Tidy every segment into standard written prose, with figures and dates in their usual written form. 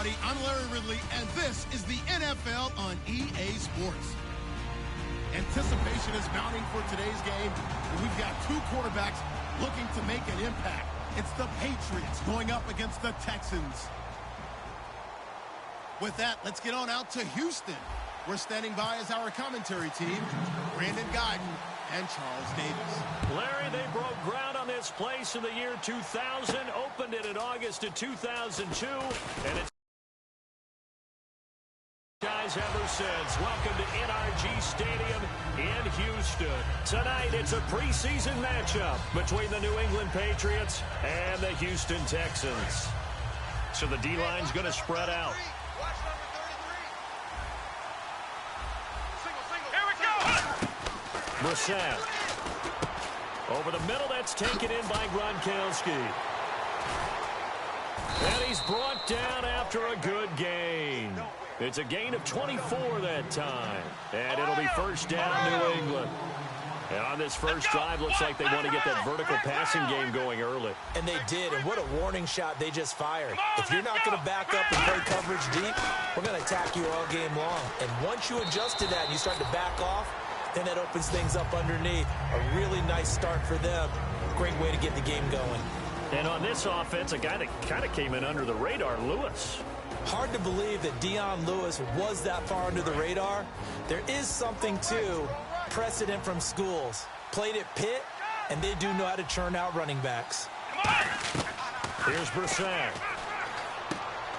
everybody. I'm Larry Ridley, and this is the NFL on EA Sports. Anticipation is mounting for today's game, and we've got two quarterbacks looking to make an impact. It's the Patriots going up against the Texans. With that, let's get on out to Houston. We're standing by as our commentary team, Brandon Guyton and Charles Davis. Larry, they broke ground on this place in the year 2000, opened it in August of 2002, and it's guys ever since. Welcome to NRG Stadium in Houston. Tonight, it's a preseason matchup between the New England Patriots and the Houston Texans. So the D-line's going to spread out. Brissett. Over the middle, that's taken in by Gronkowski. And he's brought down after a good gain. It's a gain of 24 that time. And it'll be first down, New England. And on this first drive, looks like they want to get that vertical passing game going early. And they did, and what a warning shot they just fired. If you're not going to back up and play coverage deep, we're going to attack you all game long. And once you adjust to that and you start to back off, then that opens things up underneath. A really nice start for them. Great way to get the game going. And on this offense, a guy that kind of came in under the radar, Lewis. Hard to believe that Dion Lewis was that far under the radar. There is something to precedent from schools. Played at Pitt, and they do know how to churn out running backs. Here's Brissett.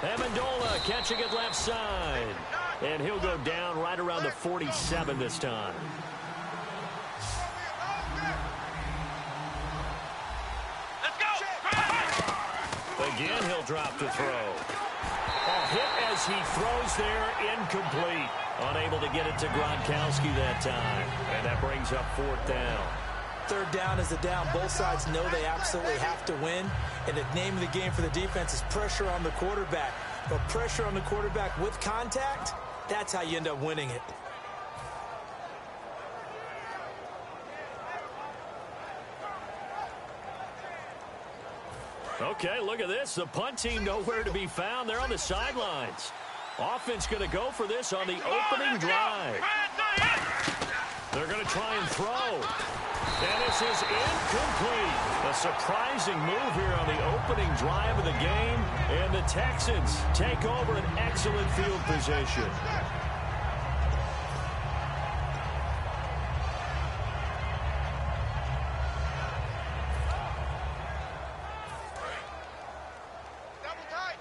Amendola catching it left side. And he'll go down right around the 47 this time. Again, he'll drop to throw. A hit as he throws there, incomplete. Unable to get it to Gronkowski that time. And that brings up fourth down. Third down is a down. Both sides know they absolutely have to win. And the name of the game for the defense is pressure on the quarterback. But pressure on the quarterback with contact, that's how you end up winning it. Okay, look at this. The punt team nowhere to be found. They're on the sidelines. Offense going to go for this on the opening drive. They're going to try and throw. And this is incomplete. A surprising move here on the opening drive of the game. And the Texans take over an excellent field position.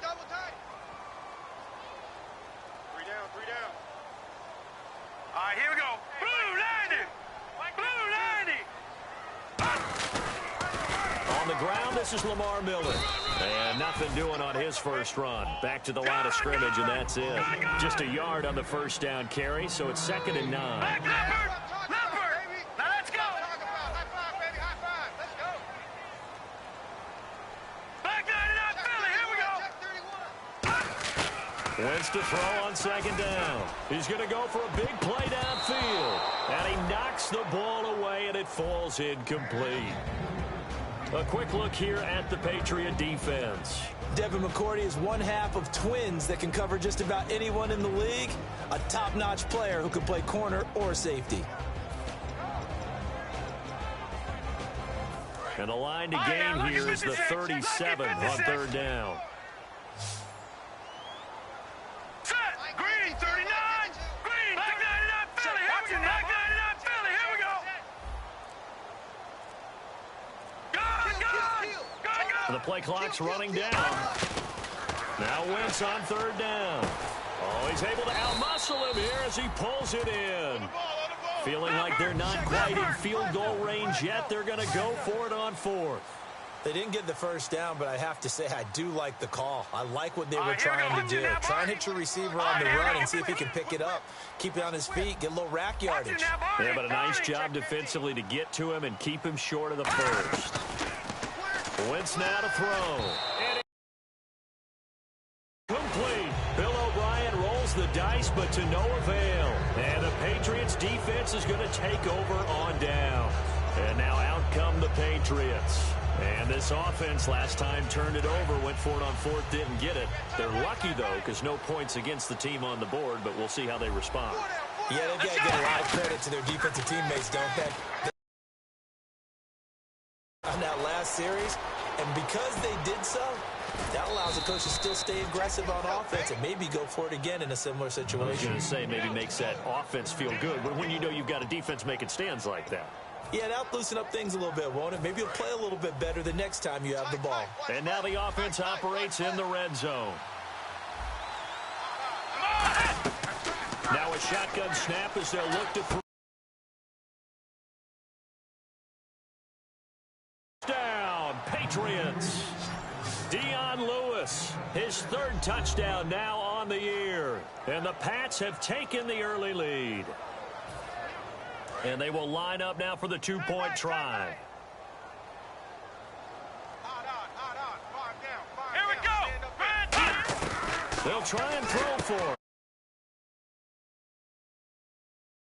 Double tight. 3 down. All right, here we go. Blue 90. On the ground, this is Lamar Miller. And nothing doing on his first run. Back to the line of scrimmage, and that's it. Just a yard on the first down carry, so it's 2nd and 9. Now let's go. High five, baby. High five. Let's go. Back 99 Philly. Here we go. Wentz to throw on 2nd down. He's going to go for a big play downfield. And he knocks the ball away, and it falls incomplete. A quick look here at the Patriot defense. Devin McCourty is one half of twins that can cover just about anyone in the league. A top-notch player who can play corner or safety. And the line to gain here is the 37 on 3rd down. Set. Green 39. Green. Back 99 Philly. Here we go. Back 99 Philly. Here we go. The play clock's running down. Now Wentz on 3rd down. Oh, he's able to outmuscle him here as he pulls it in. Feeling like they're not quite in field goal range yet. They're going to go for it on 4th. They didn't get the first down, but I have to say I do like the call. I like what they were trying to do. Try and hit your receiver on the run and see if he can pick it up. Keep it on his feet, get a little rack yardage. Yeah, but a nice job defensively to get to him and keep him short of the first. Wentz now to throw. And complete. Bill O'Brien rolls the dice, but to no avail. And the Patriots defense is going to take over on down. And now out come the Patriots. And this offense last time turned it over, went for it on fourth, didn't get it. They're lucky, though, because no points against the team on the board, but we'll see how they respond. Yeah, they've got to give a lot of credit to their defensive teammates, don't they? On that last series, and because they did so, that allows the coach to still stay aggressive on offense and maybe go for it again in a similar situation. I was going to say maybe makes that offense feel good, but when you know you've got a defense making stands like that. Yeah, that'll loosen up things a little bit, won't it? Maybe you'll play a little bit better the next time you have the ball. And now the offense operates in the red zone. Now a shotgun snap as they'll look to throw. Down, Patriots. Dion Lewis, his third touchdown now on the year. And the Pats have taken the early lead. And they will line up now for the two-point try. Here we go. They'll try and throw for it.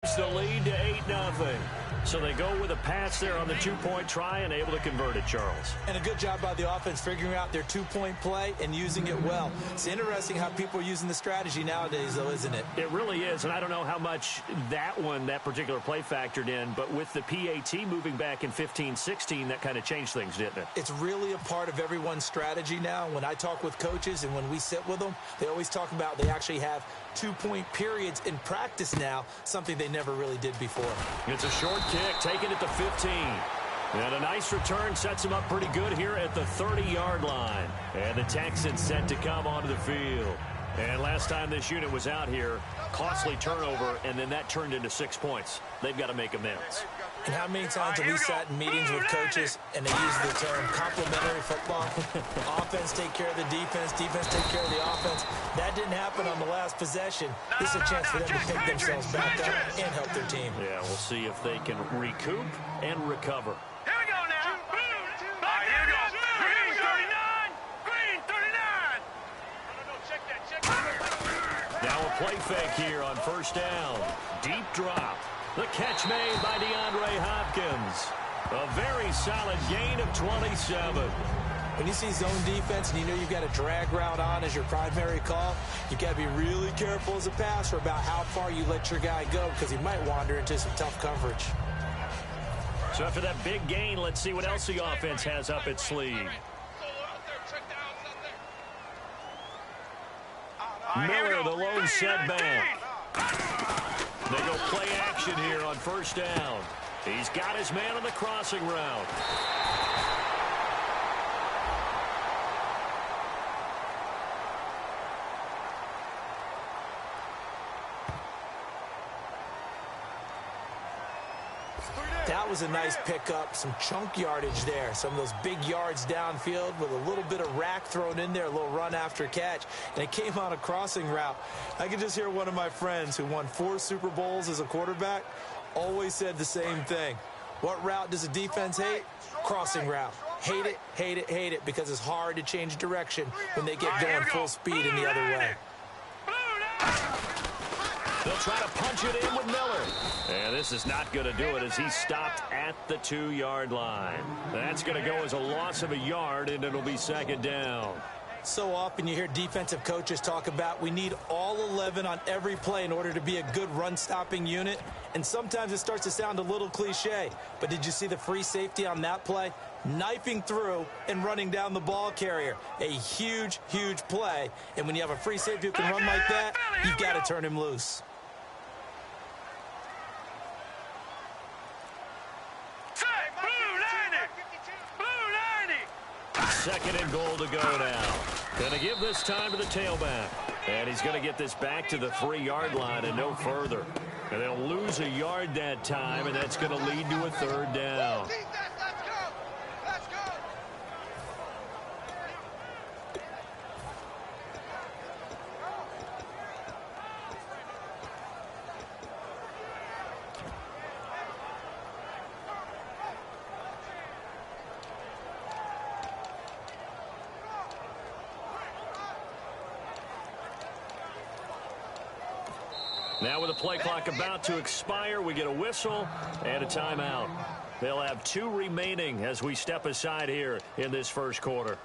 It's the lead to 8-0. So they go with a pass there on the two-point try and able to convert it, Charles. And a good job by the offense figuring out their two-point play and using it well. It's interesting how people are using the strategy nowadays, though, isn't it? It really is, and I don't know how much that particular play factored in, but with the PAT moving back in 15-16, that kind of changed things, didn't it? It's really a part of everyone's strategy now. When I talk with coaches and when we sit with them, they always talk about they actually have two-point periods in practice now, something they never really did before. It's a short kick, taking it to 15. And a nice return sets him up pretty good here at the 30-yard line. And the Texans set to come onto the field. And last time this unit was out here, costly turnover, and then that turned into 6 points. They've got to make amends. And how many times have we sat in meetings with coaches and they use the term complementary football? Offense take care of the defense, defense take care of the offense. That didn't happen on the last possession. This is a chance for them to pick themselves back up and help their team. Yeah, we'll see if they can recoup and recover. Here we go now. All right, here we go. Green 39. Green 39. No, check that. Now a play fake here on first down. Deep drop. The catch made by DeAndre Hopkins. A very solid gain of 27. When you see zone defense and you know you've got a drag route on as your primary call, you've got to be really careful as a passer about how far you let your guy go because he might wander into some tough coverage. So after that big gain, let's see what else the offense has up its sleeve. Miller, the lone setback. They go play action here on first down. He's got his man on the crossing route. That was a nice pickup, some chunk yardage there. Some of those big yards downfield with a little bit of rack thrown in there, a little run after catch. And it came on a crossing route. I could just hear one of my friends who won 4 Super Bowls as a quarterback always said the same thing. What route does a defense hate? Crossing route. Hate it, hate it, hate it, because it's hard to change direction when they get going full speed in the other way. They'll try to punch it in with Miller. And this is not going to do it as he stopped at the 2-yard line. That's going to go as a loss of a yard, and it'll be second down. So often you hear defensive coaches talk about we need all 11 on every play in order to be a good run-stopping unit. And sometimes it starts to sound a little cliche. But did you see the free safety on that play? Knifing through and running down the ball carrier. A huge, huge play. And when you have a free safety who can run like that, you've got to turn him loose. Second and goal to go now. Going to give this time to the tailback. And he's going to get this back to the 3-yard line and no further. And they'll lose a yard that time, and that's going to lead to a third down. Now with the play clock about to expire, we get a whistle and a timeout. They'll have 2 remaining as we step aside here in this first quarter.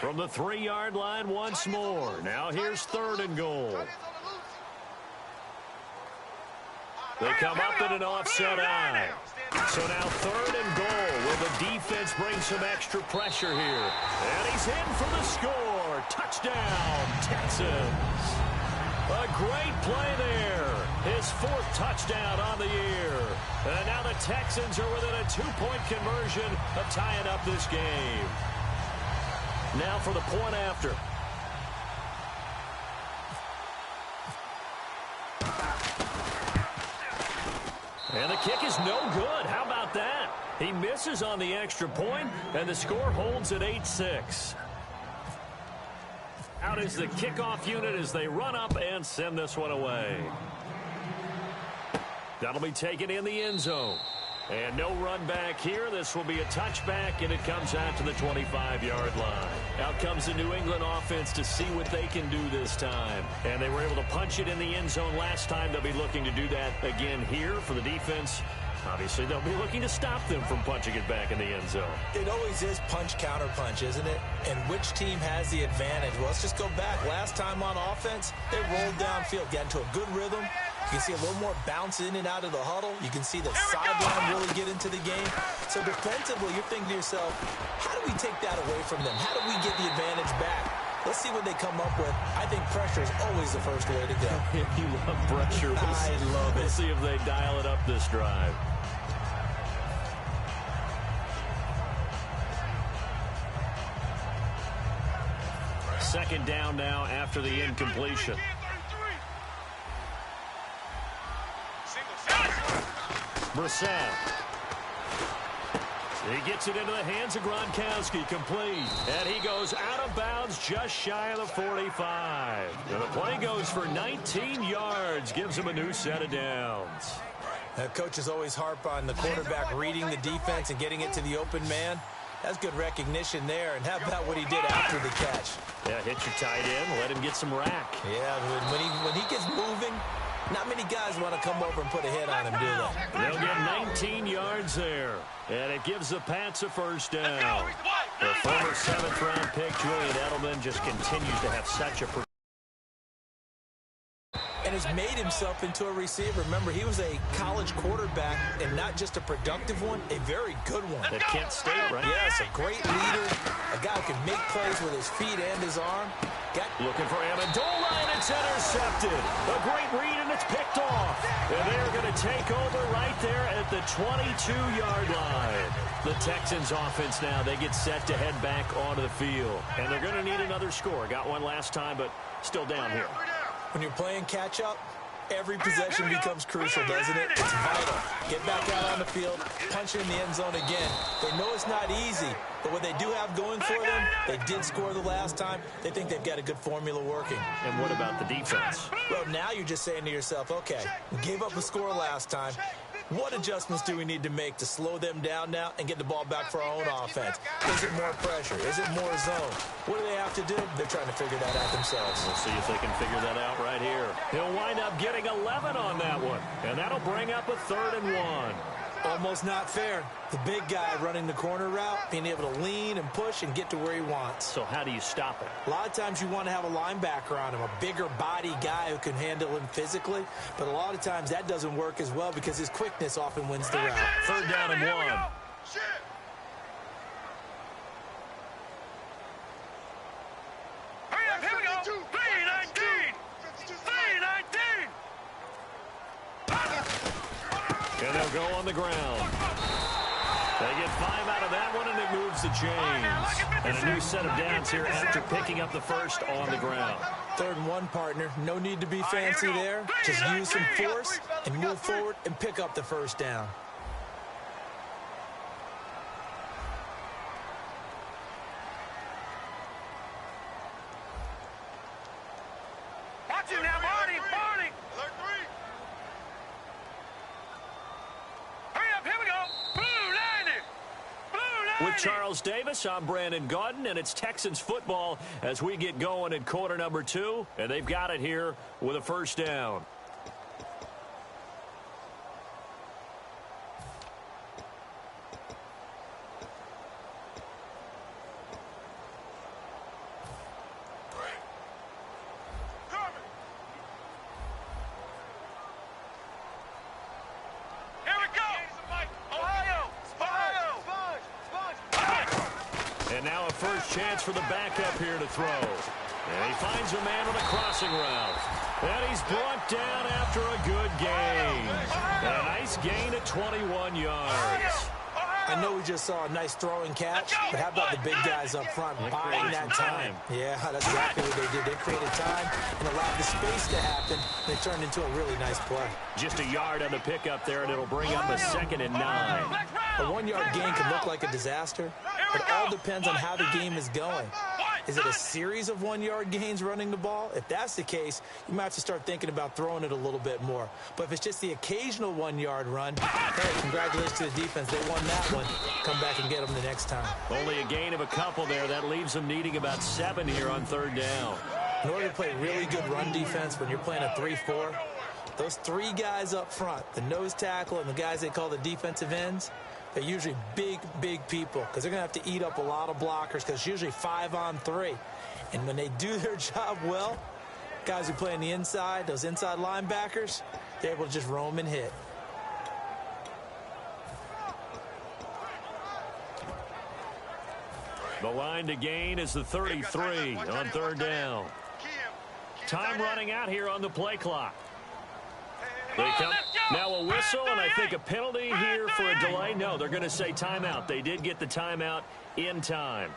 From the 3-yard line once more. Now here's 3rd and goal. They come up in an offset eye. So now 3rd and goal. Will the defense bring some extra pressure here? And he's in for the score. Touchdown, Texans. A great play there. His 4th touchdown on the year. And now the Texans are within a 2-point conversion of tying up this game. Now for the point after. And the kick is no good. How about that? He misses on the extra point, and the score holds at 8-6. Out is the kickoff unit as they run up and send this one away. That'll be taken in the end zone. And no run back here. This will be a touchback, and it comes out to the 25-yard line. Out comes the New England offense to see what they can do this time. And they were able to punch it in the end zone last time. They'll be looking to do that again here for the defense. Obviously, they'll be looking to stop them from punching it back in the end zone. It always is punch-counter-punch, isn't it? And which team has the advantage? Well, let's just go back. Last time on offense, they rolled downfield, got into a good rhythm. You can see a little more bounce in and out of the huddle. You can see the sideline really get into the game. So defensively, you're thinking to yourself, how do we take that away from them? How do we get the advantage back? Let's see what they come up with. I think pressure is always the first way to go. You love pressure. I love it. We'll see if they dial it up this drive. Second down now after the incompletion. Brissett. He gets it into the hands of Gronkowski, complete. And he goes out of bounds just shy of the 45. And the play goes for 19 yards, gives him a new set of downs. Coaches always harp on the quarterback reading the defense and getting it to the open man. That's good recognition there. And how about what he did after the catch? Yeah, hit your tight end, let him get some rack. Yeah, when he gets moving, not many guys want to come over and put a hit on him, do they? They'll get 19 yards there. And it gives the Pats a first down. The former 7th-round pick, Julian Edelman, just continues to have such a... And has made himself into a receiver. Remember, he was a college quarterback, and not just a productive one, a very good one. At Kent State, right? Yes, a great leader, a guy who can make plays with his feet and his arm. Looking for Amendola, and it's intercepted. A great read, and it's picked off. And they're going to take over right there at the 22-yard line. The Texans offense now, they get set to head back onto the field. And they're going to need another score. Got one last time, but still down here. When you're playing catch-up, every possession becomes crucial, doesn't it? It's vital. Get back out on the field, punch it in the end zone again. They know it's not easy, but what they do have going for them, they did score the last time. They think they've got a good formula working. And what about the defense? Well, now you're just saying to yourself, okay, we gave up a score last time. What adjustments do we need to make to slow them down now and get the ball back for our own offense? Is it more pressure? Is it more zone? What do they have to do? They're trying to figure that out themselves. We'll see if they can figure that out right here. He'll wind up getting 11 on that one, and that'll bring up a 3rd and 1. Almost not fair. The big guy running the corner route, being able to lean and push and get to where he wants. So how do you stop it? A lot of times you want to have a linebacker on him, a bigger body guy who can handle him physically. But a lot of times that doesn't work as well because his quickness often wins the route. 3rd down and 1. Here we go. 3-19. 3-19. And they'll go on the ground. They get 5 out of that one, and it moves the chains. And a new set of downs here after picking up the first on the ground. 3rd and 1, partner. No need to be fancy there. Just use some force and move forward and pick up the first down. Watch him now, Marty. Marty. Hurry up. Here we go. Charles Davis. I'm Brandon Gaudin, and it's Texans football as we get going in quarter number 2, and they've got it here with a first down. And now a first chance for the backup here to throw. And he finds a man with a crossing route. And he's brought down after a good gain. And a nice gain at 21 yards. I know we just saw a nice throwing catch, but how about the big guys up front buying that time? Yeah, that's exactly what they did. They created time and allowed the space to happen. They turned into a really nice play. Just a yard on the pickup there, and it'll bring up a 2nd and 9. A 1-yard gain can look like a disaster. It all depends on how the game is going. Is it a series of 1-yard gains running the ball? If that's the case, you might have to start thinking about throwing it a little bit more. But if it's just the occasional 1-yard run, hey, congratulations to the defense. They won that one. Come back and get them the next time. Only a gain of a couple there. That leaves them needing about 7 here on 3rd down. In order to play really good run defense when you're playing a 3-4, those 3 guys up front, the nose tackle and the guys they call the defensive ends, they're usually big, big people because they're going to have to eat up a lot of blockers because it's usually 5 on 3. And when they do their job well, guys who play on the inside, those inside linebackers, they're able to just roam and hit. The line to gain is the 33 on 3rd down. Time running out here on the play clock. They come. Now a whistle, and I think a penalty here for a delay. No, they're going to say timeout. They did get the timeout in time.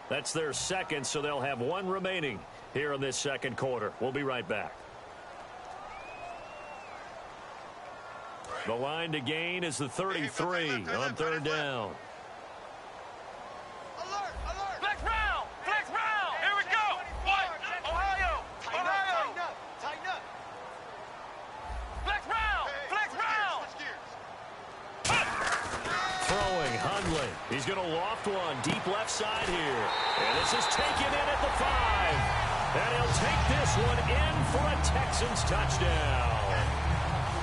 That's their 2nd, so they'll have 1 remaining here in this 2nd quarter. We'll be right back. The line to gain is the 33 on 3rd down. He's going to loft one deep left side here. And this is taken in at the 5. And he'll take this one in for a Texans touchdown.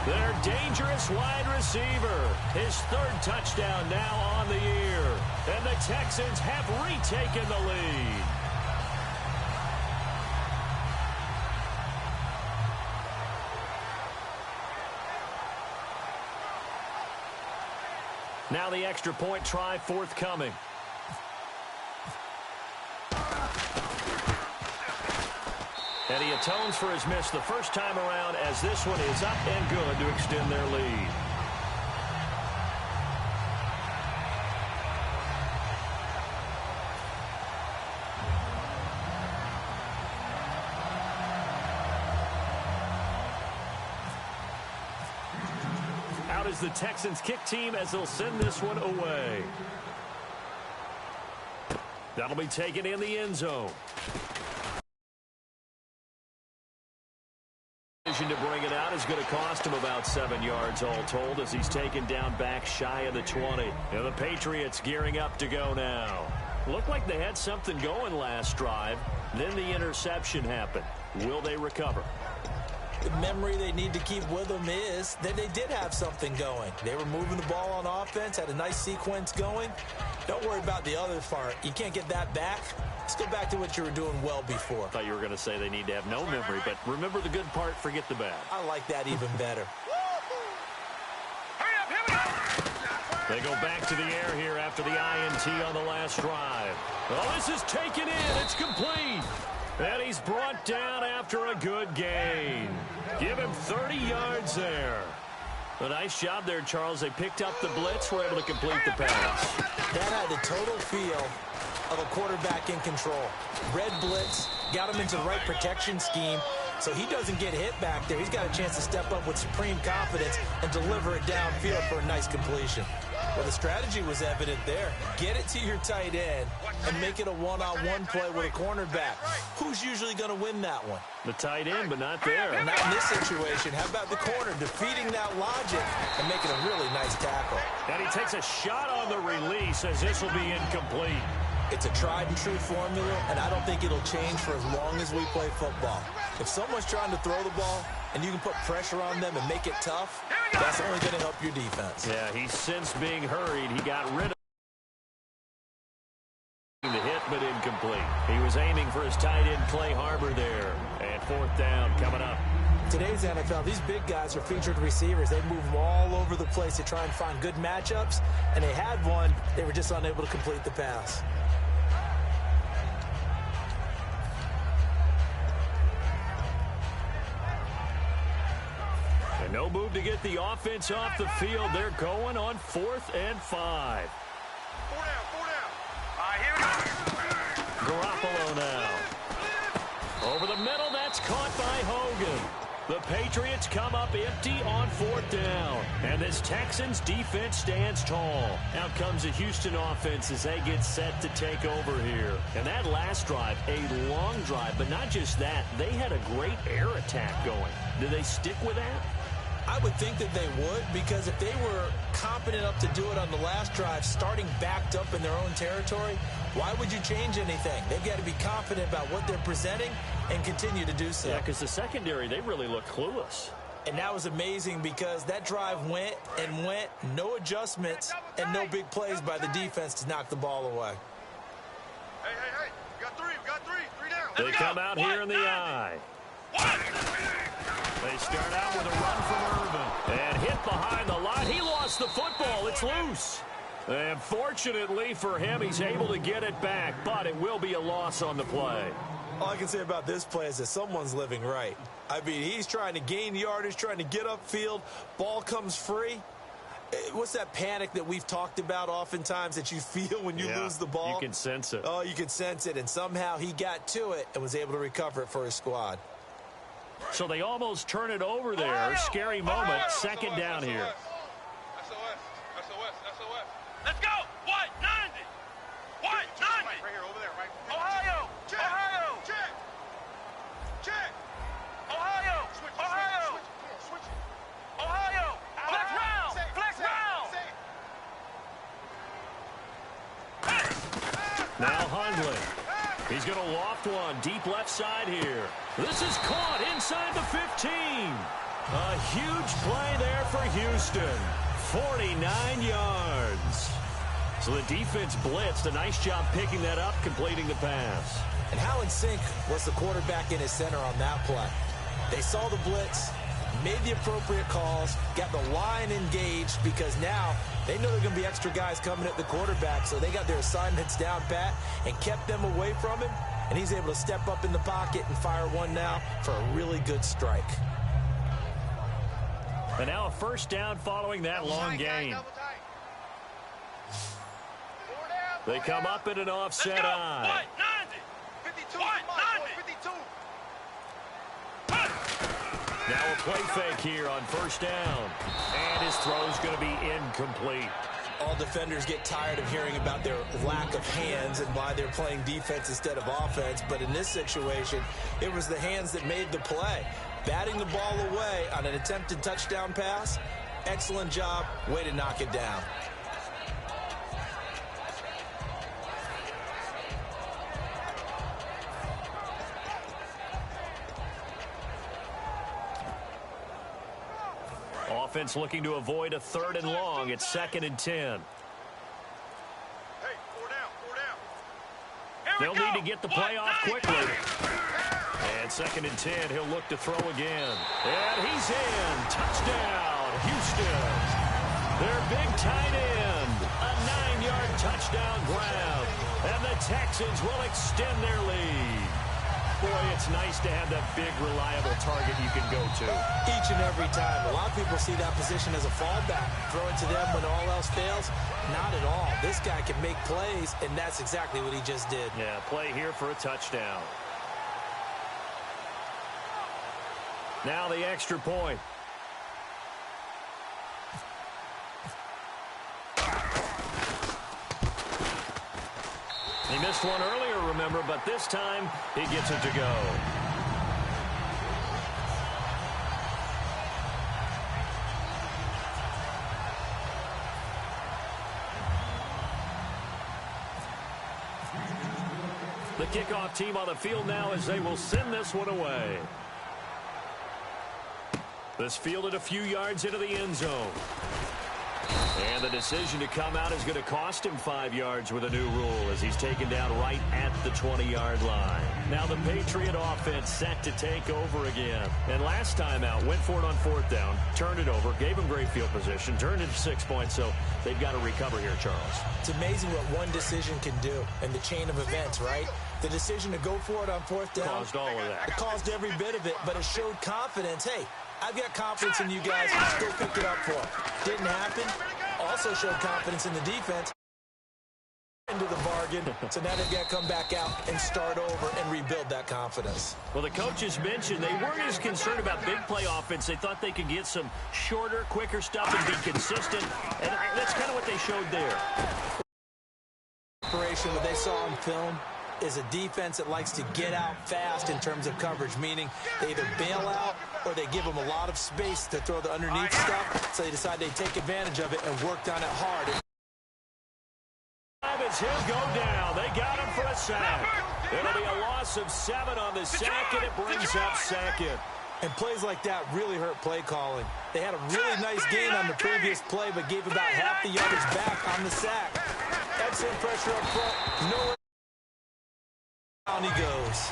Their dangerous wide receiver. His 3rd touchdown now on the year. And the Texans have retaken the lead. Now the extra point try forthcoming. And he atones for his miss the first time around as this one is up and good to extend their lead. Out is the Texans kick team as they'll send this one away. That'll be taken in the end zone. To bring it out is going to cost him about 7 yards all told as he's taken down back shy of the 20. And the Patriots gearing up to go now. Looked like they had something going last drive. Then the interception happened. Will they recover? The memory they need to keep with them is that they did have something going. They were moving the ball on offense, had a nice sequence going. Don't worry about the other part. You can't get that back. Let's go back to what you were doing well before. I thought you were going to say they need to have no memory, but remember the good part, forget the bad. I like that even better. They go back to the air here after the INT on the last drive. Oh, this is taken in. It's complete. And he's brought down after a good gain. Give him 30 yards there. A nice job there, Charles. They picked up the blitz, were able to complete the pass. That had the total feel of a quarterback in control. Red blitz, got him into the right protection scheme, so he doesn't get hit back there. He's got a chance to step up with supreme confidence and deliver it downfield for a nice completion. Well, the strategy was evident there. Get it to your tight end and make it a one-on-one play with a cornerback. Who's usually going to win that one? The tight end, but not there. Not in this situation. How about the corner defeating that logic and making a really nice tackle? And he takes a shot on the release as this will be incomplete. It's a tried-and-true formula, and I don't think it'll change for as long as we play football. If someone's trying to throw the ball and you can put pressure on them and make it tough, that's only going to help your defense. Yeah, he's since being hurried. He got rid of the hit, but incomplete. He was aiming for his tight end, Clay Harbor, there. And fourth down coming up. Today's NFL, these big guys are featured receivers. They move them all over the place to try and find good matchups, and they had one. They were just unable to complete the pass. And no move to get the offense off the field. They're going on 4th and 5. 4 down, 4 down. All right, here we go. Garoppolo now. Over the middle, that's caught by Hogan. The Patriots come up empty on 4th down. And this Texans defense stands tall. Out comes the Houston offense as they get set to take over here. And that last drive, a long drive, but not just that. They had a great air attack going. Do they stick with that? I would think that they would, because if they were competent enough to do it on the last drive, starting backed up in their own territory, why would you change anything? They've got to be confident about what they're presenting and continue to do so. Yeah, because the secondary, they really look clueless. And that was amazing because that drive went and went, no adjustments and no big plays by the defense to knock the ball away. Hey, hey, hey. We got 3. We got 3. 3 down. They come out here in the eye. They start out with a run from Irvin. And hit behind the line. He lost the football. It's loose. And fortunately for him, he's able to get it back. But it will be a loss on the play. All I can say about this play is that someone's living right. I mean, he's trying to gain yardage, trying to get upfield. Ball comes free. What's that panic that we've talked about oftentimes that you feel when you lose the ball? You can sense it. Oh, you can sense it. And somehow he got to it and was able to recover it for his squad. So they almost turn it over there. Scary moment. Second down here. SOS. Let's go. What? 90. What? 90. Right here, over there, right. Ohio. Check. Ohio. Check. Check. Ohio. Switch. Ohio. Switch. Ohio. Flex round. Flex round. Now Hundley. He's going to loft one deep left side here. This is caught inside the 15. A huge play there for Houston. 49 yards. So the defense blitzed. A nice job picking that up, completing the pass. And how in sync was the quarterback in his center on that play? They saw the blitz, made the appropriate calls, got the line engaged because now they know there are going to be extra guys coming at the quarterback, so they got their assignments down pat and kept them away from him, and he's able to step up in the pocket and fire one now for a really good strike. And now a first down following that long gain. They come up in an offset eye. What? 90. 52. What? 90. 52. Now a play fake here on first down. And his throw's going to be incomplete. All defenders get tired of hearing about their lack of hands and why they're playing defense instead of offense. But in this situation, it was the hands that made the play. Batting the ball away on an attempted touchdown pass. Excellent job. Way to knock it down. Offense looking to avoid a 3rd and long. It's 2nd and 10. Hey, 4 down. 4 down. They'll need to get the play off quickly. And 2nd and 10, he'll look to throw again. And he's in. Touchdown, Houston. Their big tight end. A 9-yard touchdown grab. And the Texans will extend their lead. Boy, it's nice to have that big, reliable target you can go to. Each and every time. A lot of people see that position as a fallback. Throw it to them when all else fails. Not at all. This guy can make plays, and that's exactly what he just did. Yeah, play here for a touchdown. Now the extra point. missed one earlier, remember, but this time he gets it to go. The kickoff team on the field now as they will send this one away. This fielded a few yards into the end zone. And the decision to come out is going to cost him 5 yards with a new rule as he's taken down right at the 20-yard line. Now the Patriot offense set to take over again. And last time out, went for it on 4th down, turned it over, gave him great field position, turned it to 6 points, so they've got to recover here, Charles. It's amazing what one decision can do in the chain of events, right? The decision to go for it on 4th down. Caused all of that. It caused every bit of it, but it showed confidence. Hey, I've got confidence in you guys. Let's go pick it up for them. Didn't happen. Also showed confidence in the defense. Into the bargain. So now they've got to come back out and start over and rebuild that confidence. Well, the coaches mentioned they weren't as concerned about big play offense. They thought they could get some shorter, quicker stuff and be consistent. And that's kind of what they showed there. Preparation that they saw on film is a defense that likes to get out fast in terms of coverage, meaning they either bail out or they give them a lot of space to throw the underneath stuff, so they decide they take advantage of it and work on it hard. As he'll go down. They got him for a sack. It'll be a loss of 7 on the sack, and it brings up second. And plays like that really hurt play calling. They had a really nice gain on the previous play, but gave about half the yardage back on the sack. Excellent pressure up front. Nowhere down he goes.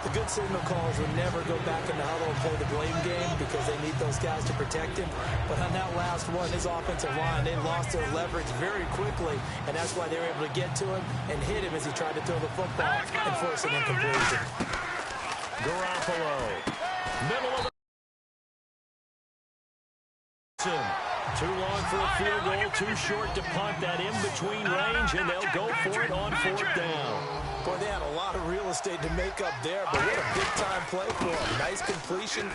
The good signal callers would never go back in the huddle and play the blame game because they need those guys to protect him. But on that last one, his offensive line, they lost their leverage very quickly, and that's why they were able to get to him and hit him as he tried to throw the football and force an incompletion. Garoppolo, middle of the too long for a field goal, too short to punt that in-between range, and they'll go for it on 4th down. Boy, they had a lot of real estate to make up there, but what a big-time play for them. Nice completion.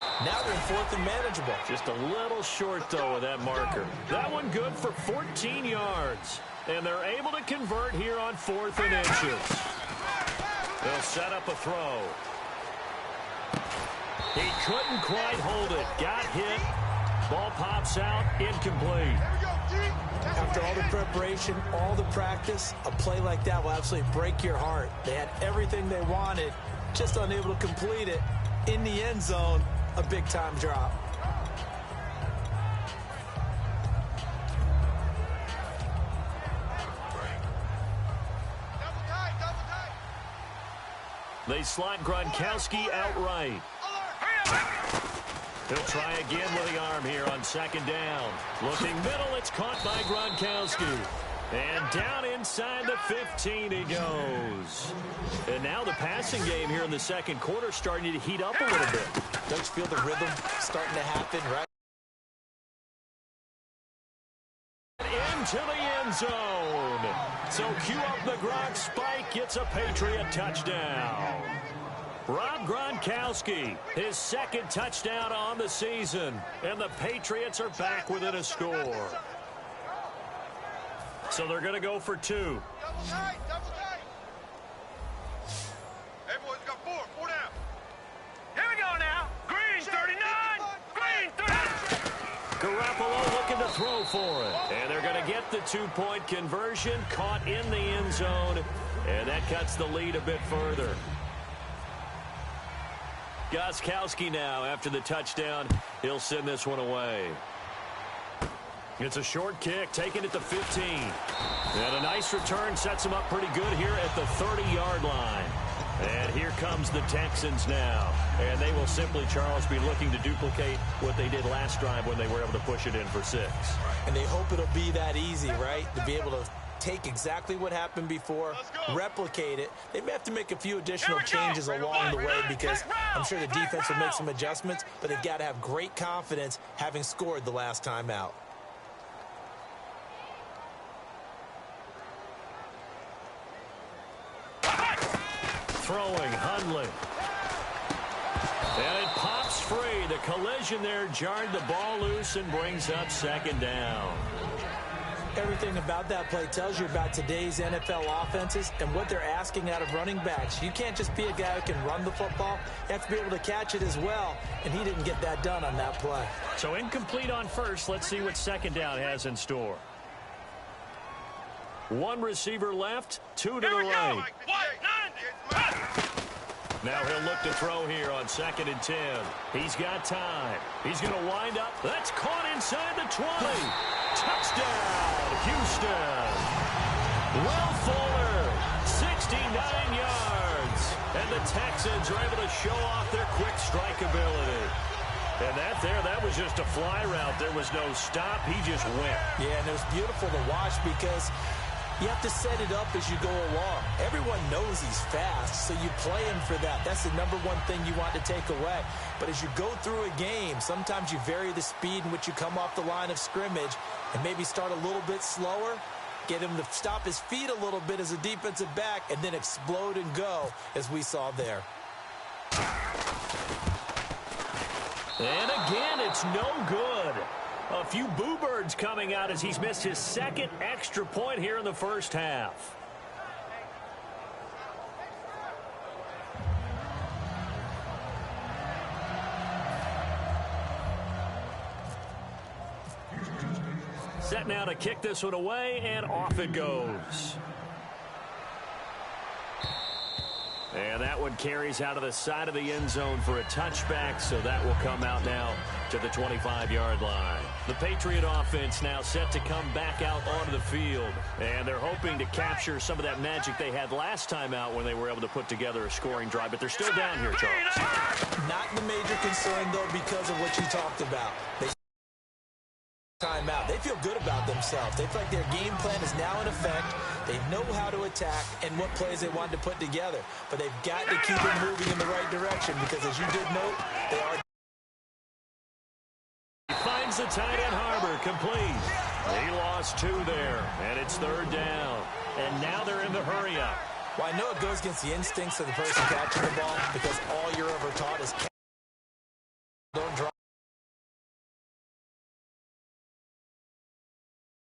Now they're in 4th and manageable. Just a little short, though, with that marker. That one good for 14 yards, and they're able to convert here on 4th and inches. They'll set up a throw. He couldn't quite hold it. Got hit. Ball pops out. Incomplete. After all the preparation, all the practice, a play like that will absolutely break your heart. They had everything they wanted, just unable to complete it. In the end zone, a big-time drop. They slot Gronkowski outright. He'll try again with the arm here on 2nd down. Looking middle, it's caught by Gronkowski. And down inside the 15 he goes. And now the passing game here in the 2nd quarter starting to heat up a little bit. Don't you feel the rhythm starting to happen, right? Into the end zone. So cue up the Gronk spike. It's a Patriot touchdown. Rob Gronkowski, his 2nd touchdown on the season. And the Patriots are back within a score. So they're going to go for 2. Double tight, double tight. Hey, boys, got 4 down. Here we go now. Green, 39. Green, 39. Garoppolo looking to throw for it. And they're going to get the 2-point conversion. Caught in the end zone. And that cuts the lead a bit further. Gronkowski now, after the touchdown, he'll send this one away. It's a short kick, taking it to 15. And a nice return sets him up pretty good here at the 30-yard line. And here comes the Texans now. And they will simply, Charles, be looking to duplicate what they did last drive when they were able to push it in for 6. And they hope it'll be that easy, right? To be able to take exactly what happened before, replicate it. They may have to make a few additional changes along the way because I'm sure the defense will make some adjustments, but they've got to have great confidence having scored the last time out. Throwing, Hundley. And it pops free. The collision there jarred the ball loose and brings up 2nd down. Everything about that play tells you about today's NFL offenses and what they're asking out of running backs. You can't just be a guy who can run the football. You have to be able to catch it as well, and he didn't get that done on that play. So incomplete on first. Let's see what second down has in store. One receiver left, two to the right. Now he'll look to throw here on 2nd and 10. He's got time. He's going to wind up. That's caught inside the 20. Touchdown, Houston. Will Fuller, 69 yards. And the Texans are able to show off their quick strike ability. And that was just a fly route. There was no stop. He just went. Yeah, and it was beautiful to watch because you have to set it up as you go along. Everyone knows he's fast, so you play him for that. That's the number one thing you want to take away. But as you go through a game, sometimes you vary the speed in which you come off the line of scrimmage and maybe start a little bit slower, get him to stop his feet a little bit as a defensive back, and then explode and go, as we saw there. And again, it's no good. A few boo birds coming out as he's missed his second extra point here in the first half. Set now to kick this one away, and off it goes. And that one carries out of the side of the end zone for a touchback, so that will come out now to the 25-yard line. The Patriot offense now set to come back out onto the field, and they're hoping to capture some of that magic they had last time out when they were able to put together a scoring drive, but they're still down here, Charles. Not the major concern, though, because of what you talked about. Timeout. They feel good about themselves. They feel like their game plan is now in effect. They know how to attack and what plays they want to put together. But they've got to keep it moving in the right direction because, as you did note, they are. He finds the tight end, Harbor, complete. He lost two there, and it's 3rd down. And now they're in the hurry-up. Well, I know it goes against the instincts of the person catching the ball because all you're ever taught is don't drop.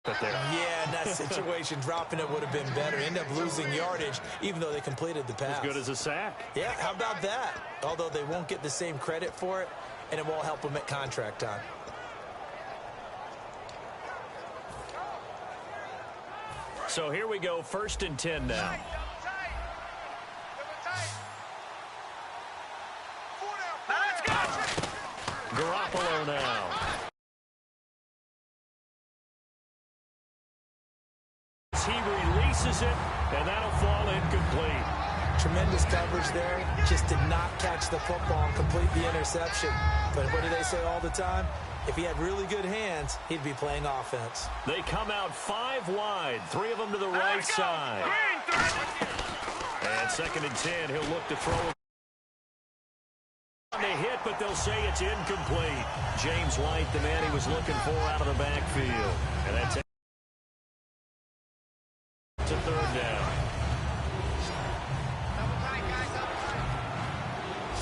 Yeah, in that situation, dropping it would have been better. End up losing yardage, even though they completed the pass. As good as a sack. Yeah, how about that? Although they won't get the same credit for it, and it won't help them at contract time. So here we go, 1st and 10 now. Garoppolo now. He releases it, and that'll fall incomplete. Tremendous coverage there. Just did not catch the football and complete the interception. But what do they say all the time? If he had really good hands, he'd be playing offense. They come out 5 wide, 3 of them to the right side. And 2nd and 10, he'll look to throw. They hit, but they'll say it's incomplete. James White, the man he was looking for out of the backfield. And that's it. To 3rd down.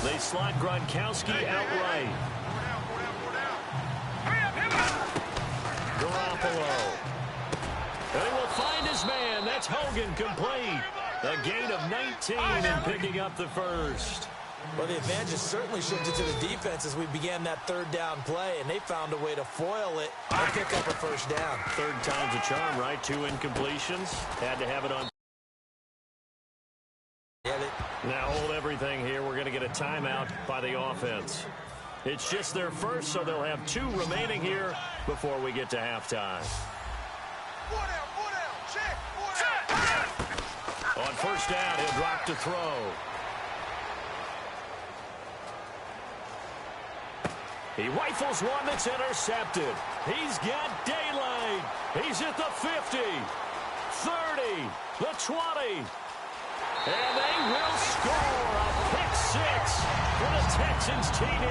They slot Gronkowski outright. Garoppolo. And he will find his man. That's Hogan, complete. A gain of 19 and picking up the first. Well, the advantage certainly shifted to the defense as we began that 3rd down play, and they found a way to foil it and pick up a 1st down. 3rd time's a charm, right? 2 incompletions. Had to have it on. Yeah, now hold everything here. We're going to get a timeout by the offense. It's just their first, so they'll have 2 remaining here before we get to halftime. On 1st down, he'll drop to throw. He rifles one that's intercepted. He's got daylight. He's at the 50, 30, the 20. And they will score a pick 6 for the Texans TD.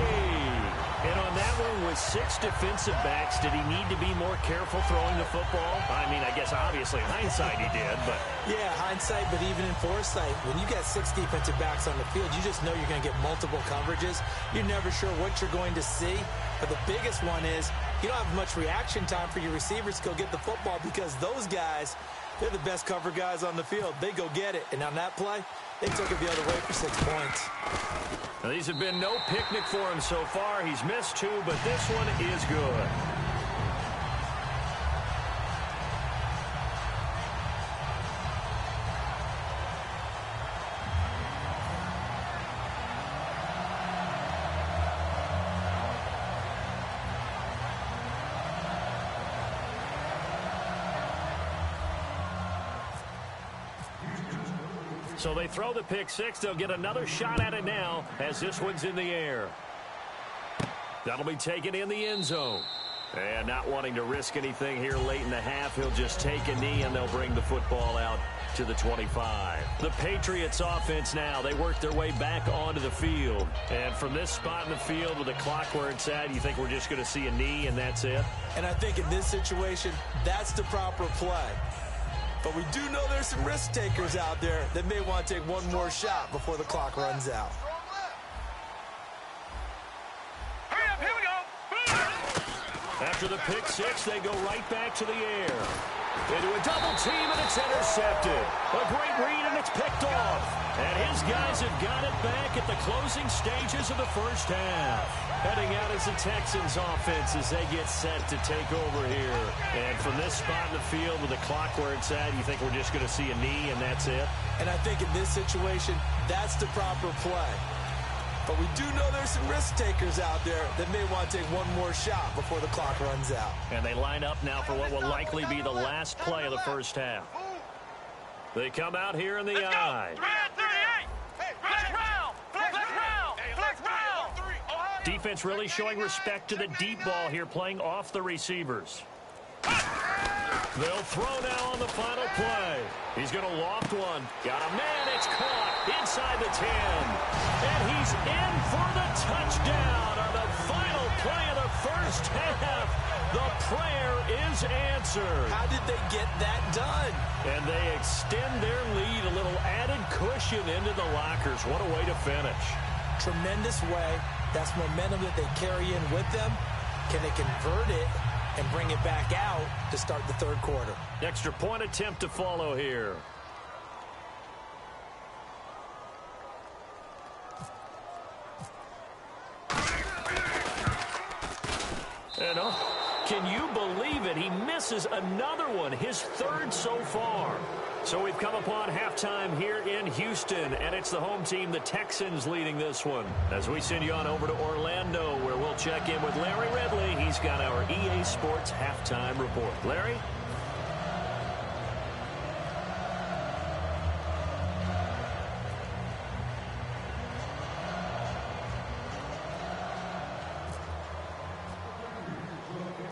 And on that one, with 6 defensive backs, did he need to be more careful throwing the football? I mean, I guess obviously hindsight he did, but. Yeah, hindsight, but even in foresight, when you got 6 defensive backs on the field, you just know you're going to get multiple coverages. You're never sure what you're going to see. But the biggest one is you don't have much reaction time for your receivers to go get the football because those guys, they're the best cover guys on the field. They go get it. And on that play, they took it the other way for 6 points. Now, these have been no picnic for him so far. He's missed 2, but this one is good. So they throw the pick 6. They'll get another shot at it now as this one's in the air. That'll be taken in the end zone. And not wanting to risk anything here late in the half, he'll just take a knee and they'll bring the football out to the 25. The Patriots offense now, they work their way back onto the field. And from this spot in the field with the clock where it's at, you think we're just going to see a knee and that's it? And I think in this situation, that's the proper play. But we do know there's some risk takers out there that may want to take one more shot before the clock runs out. Hurry up, here we go. After the pick 6, they go right back to the air. Into a double team, and it's intercepted. A great read, and it's picked off. And his guys have got it back at the closing stages of the first half. Heading out as the Texans offense as they get set to take over here. And from this spot in the field with the clock where it's at, you think we're just going to see a knee and that's it? And I think in this situation, that's the proper play. But we do know there's some risk takers out there that may want to take one more shot before the clock runs out. And they line up now for what will likely be the last play of the first half. They come out here in the I. Defense really showing respect to the deep ball here, playing off the receivers. They'll throw now on the final play. He's going to loft one. Got a man. It's caught inside the 10. And he's in for the touchdown on the final play of the first half. The prayer is answered. How did they get that done? And they extend their lead, a little added cushion into the lockers. What a way to finish. Tremendous way. That's momentum that they carry in with them. Can they convert it and bring it back out to start the third quarter? Extra point attempt to follow here. And can you believe it? He misses another one, his third so far. So we've come upon halftime here in Houston, and it's the home team, the Texans, leading this one. As we send you on over to Orlando, where we'll check in with Larry Ridley. He's got our EA Sports halftime report. Larry?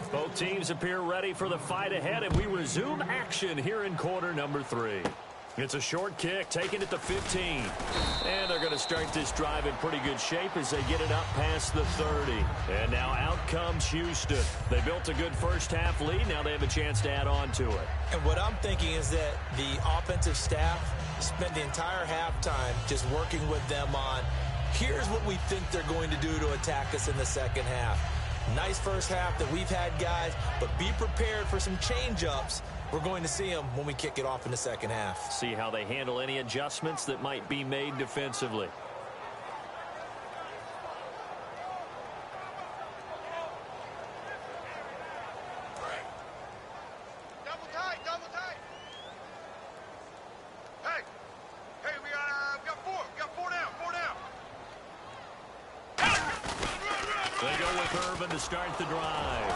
Both teams appear ready for the fight ahead, and we resume action here in quarter number 3. It's a short kick, taken at the 15. And they're going to start this drive in pretty good shape as they get it up past the 30. And now out comes Houston. They built a good first half lead. Now they have a chance to add on to it. And what I'm thinking is that the offensive staff spent the entire halftime just working with them on, here's what we think they're going to do to attack us in the second half. Nice first half that we've had, guys, but be prepared for some change-ups. We're going to see them when we kick it off in the second half. See how they handle any adjustments that might be made defensively. Double tight, double tight. Hey, we got 4. We got 4 down, 4 down. They go with Irvin to start the drive.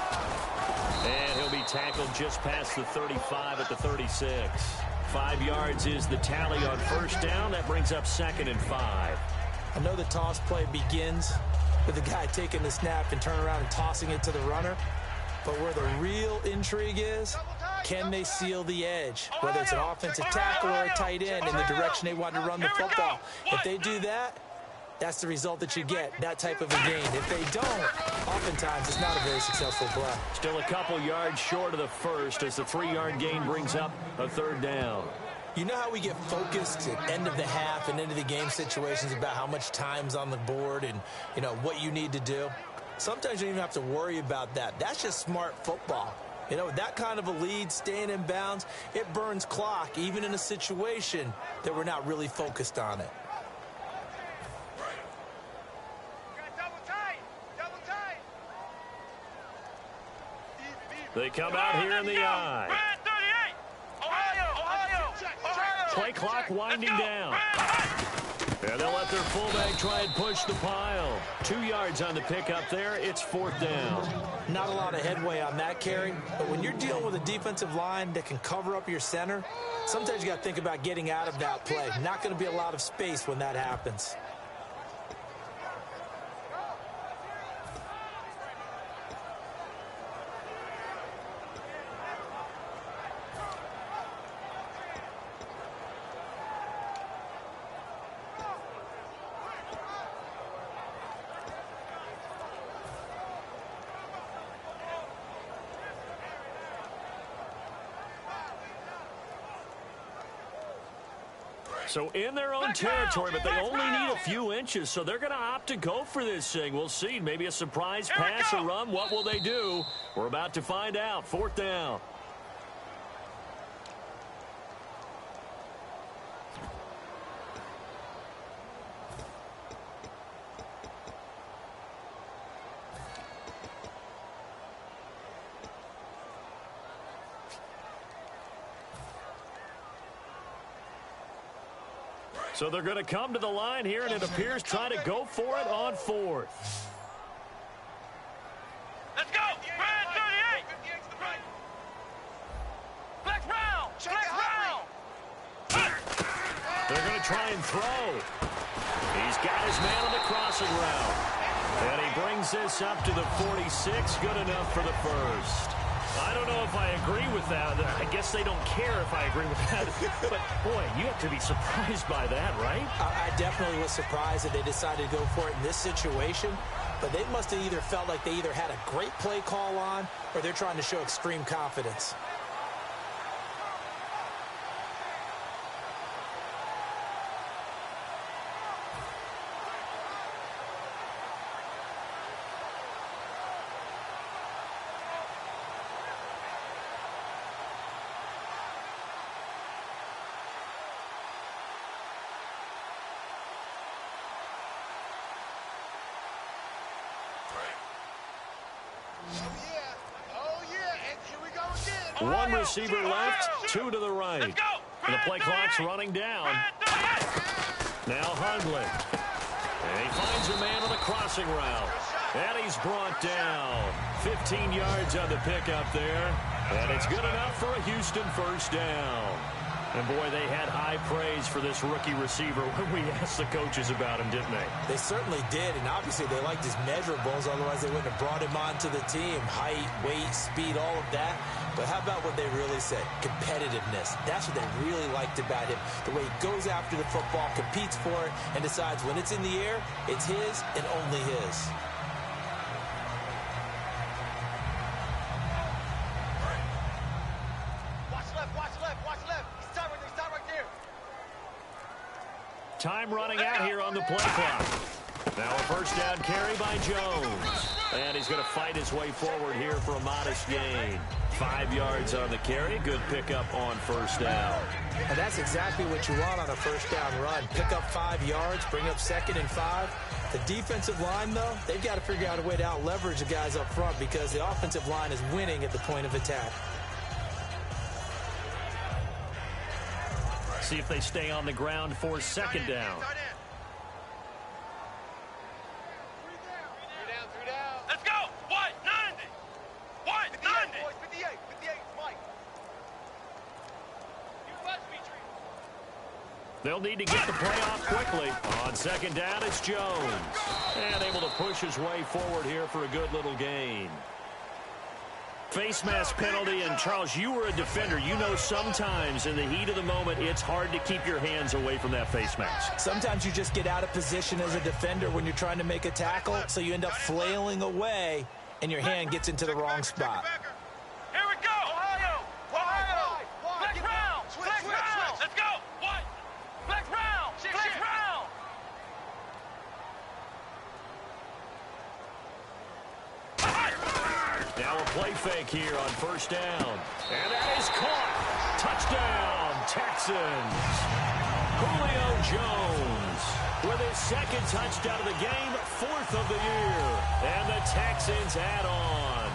And he'll be tackled just past the 35 at the 36. 5 yards is the tally on first down. That brings up 2nd and 5. I know the toss play begins with the guy taking the snap and turning around and tossing it to the runner. But where the real intrigue is, can they seal the edge? Whether it's an offensive tackle or a tight end in the direction they want to run the football. If they do that, that's the result that you get, that type of a gain. If they don't, oftentimes it's not a very successful play. Still a couple yards short of the first as the 3-yard gain brings up a 3rd down. You know how we get focused at end of the half and into the game situations about how much time's on the board and, you know, what you need to do? sometimes you don't even have to worry about that. That's just smart football. You know, with that kind of a lead, staying in bounds, it burns clock, even in a situation that we're not really focused on it. They come out here in the I. Play clock winding down. And they'll let their fullback try and push the pile. 2 yards on the pickup there. It's 4th down. Not a lot of headway on that carry, but when you're dealing with a defensive line that can cover up your center, sometimes you got to think about getting out of that play. Not going to be a lot of space when that happens. So in their own territory, but they only need a few inches, so they're going to opt to go for this thing. We'll see. Maybe a surprise pass or run. What will they do? We're about to find out. 4th down. So they're going to come to the line here, and it appears try to go for it on 4th. Let's go! Brad 38! Flex round! Flex round! They're going to try and throw. He's got his man on the crossing route. And he brings this up to the 46. Good enough for the first. I don't know if I agree with that. I guess they don't care if I agree with that. But, boy, you have to be surprised by that, right? I definitely was surprised that they decided to go for it in this situation. But they must have either felt like they either had a great play call on or they're trying to show extreme confidence. One receiver left, 2 to the right. And the play clock's running down. Now Hundley. And he finds a man on the crossing route. And he's brought down. 15 yards on the pickup there. And it's good enough for a Houston first down. And, boy, they had high praise for this rookie receiver when we asked the coaches about him, didn't they? They certainly did, and obviously they liked his measurables. Otherwise, they wouldn't have brought him onto the team. Height, weight, speed, all of that. But how about what they really said? Competitiveness. That's what they really liked about him. The way he goes after the football, competes for it, and decides when it's in the air, it's his and only his. Time running out here on the play clock. Now a first down carry by Jones. And he's going to fight his way forward here for a modest gain. 5 yards on the carry. Good pickup on first down. And that's exactly what you want on a first down run. Pick up 5 yards, bring up 2nd and 5. The defensive line, though, they've got to figure out a way to out-leverage the guys up front because the offensive line is winning at the point of attack. See if they stay on the ground for 2nd down. Let's go! What? 90! What? 90! 58, Mike. You must be treated. They'll need to get the play off quickly. On 2nd down, it's Jones. And able to push his way forward here for a good little gain. Face mask penalty, and Charles, you were a defender. You know sometimes in the heat of the moment, it's hard to keep your hands away from that face mask. Sometimes you just get out of position as a defender when you're trying to make a tackle, so you end up flailing away, and your hand gets into the wrong spot. Here we go! Ohio! Flex round! Flex round! Let's go! What? Flex round! Flex round! Now a play fake here on first down. And that is caught. Touchdown, Texans. Julio Jones with his second touchdown of the game, 4th of the year. And the Texans add on.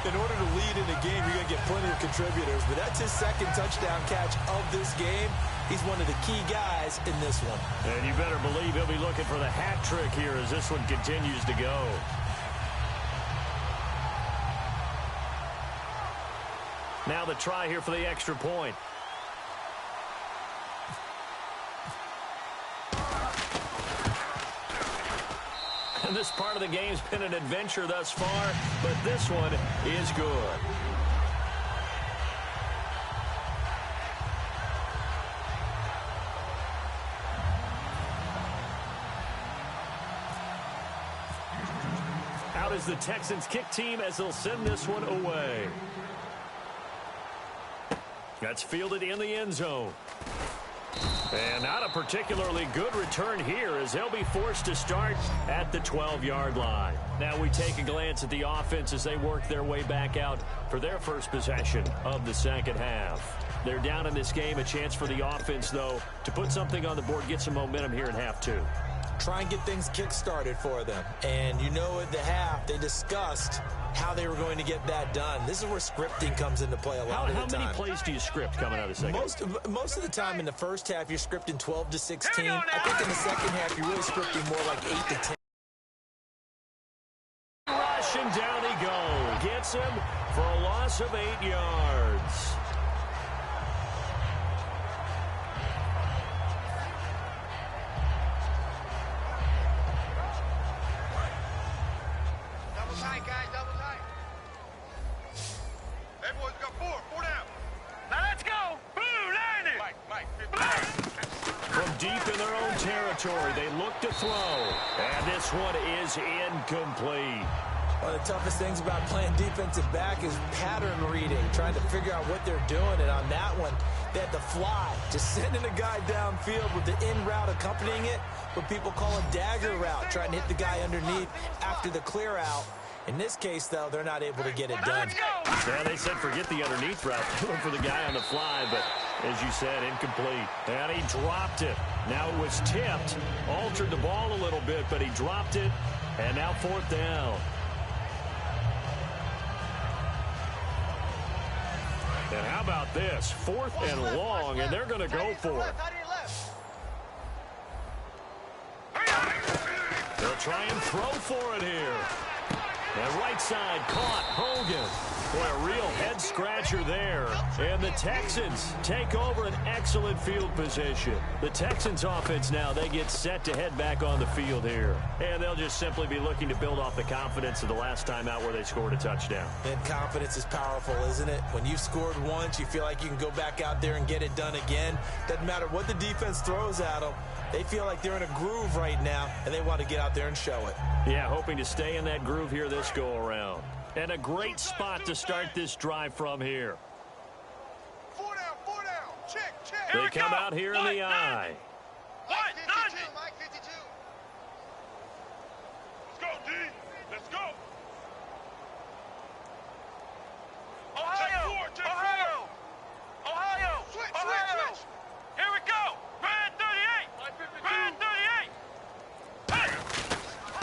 In order to lead in a game, you're going to get plenty of contributors, but that's his second touchdown catch of this game. He's one of the key guys in this one. And you better believe he'll be looking for the hat trick here as this one continues to go. Now the try here for the extra point. And this part of the game's been an adventure thus far, but this one is good. Out is the Texans kick team as they'll send this one away. That's fielded in the end zone. And not a particularly good return here as they'll be forced to start at the 12-yard line. Now we take a glance at the offense as they work their way back out for their first possession of the second half. They're down in this game. A chance for the offense, though, to put something on the board, get some momentum here in half two. Try and get things kick-started for them. And you know at the half, they discussed how they were going to get that done. This is where scripting comes into play a lot of the time. How many plays do you script coming out of the second? Most of the time in the first half, you're scripting 12 to 16. I think in the second half, you're really scripting more like 8 to 10. Rush, and down he goes. Gets him for a loss of 8 yards. They look to throw, and this one is incomplete. One of the toughest things about playing defensive back is pattern reading, trying to figure out what they're doing. And on that one, they had to fly, just sending a guy downfield with the in route accompanying it, what people call a dagger route, trying to hit the guy underneath after the clear out. In this case, though, they're not able to get it done. Yeah, they said forget the underneath route, going for the guy on the fly, but as you said, incomplete. And he dropped it. Now it was tipped, altered the ball a little bit, but he dropped it, and now 4th down. And how about this? 4th and long, and they're going to go for it. They'll try and throw for it here. And right side caught Hogan. Boy, a real head-scratcher there. And the Texans take over an excellent field position. The Texans offense now, they get set to head back on the field here. And they'll just simply be looking to build off the confidence of the last time out where they scored a touchdown. And confidence is powerful, isn't it? When you've scored once, you feel like you can go back out there and get it done again. Doesn't matter what the defense throws at them. They feel like they're in a groove right now, and they want to get out there and show it. Yeah, hoping to stay in that groove here this go-around. And a great spot to start this drive from here. 4 down. Check. They come out here in the eye. Mike 52. Let's go, D. Let's go. Ohio. Switch. Here we go. Red 38.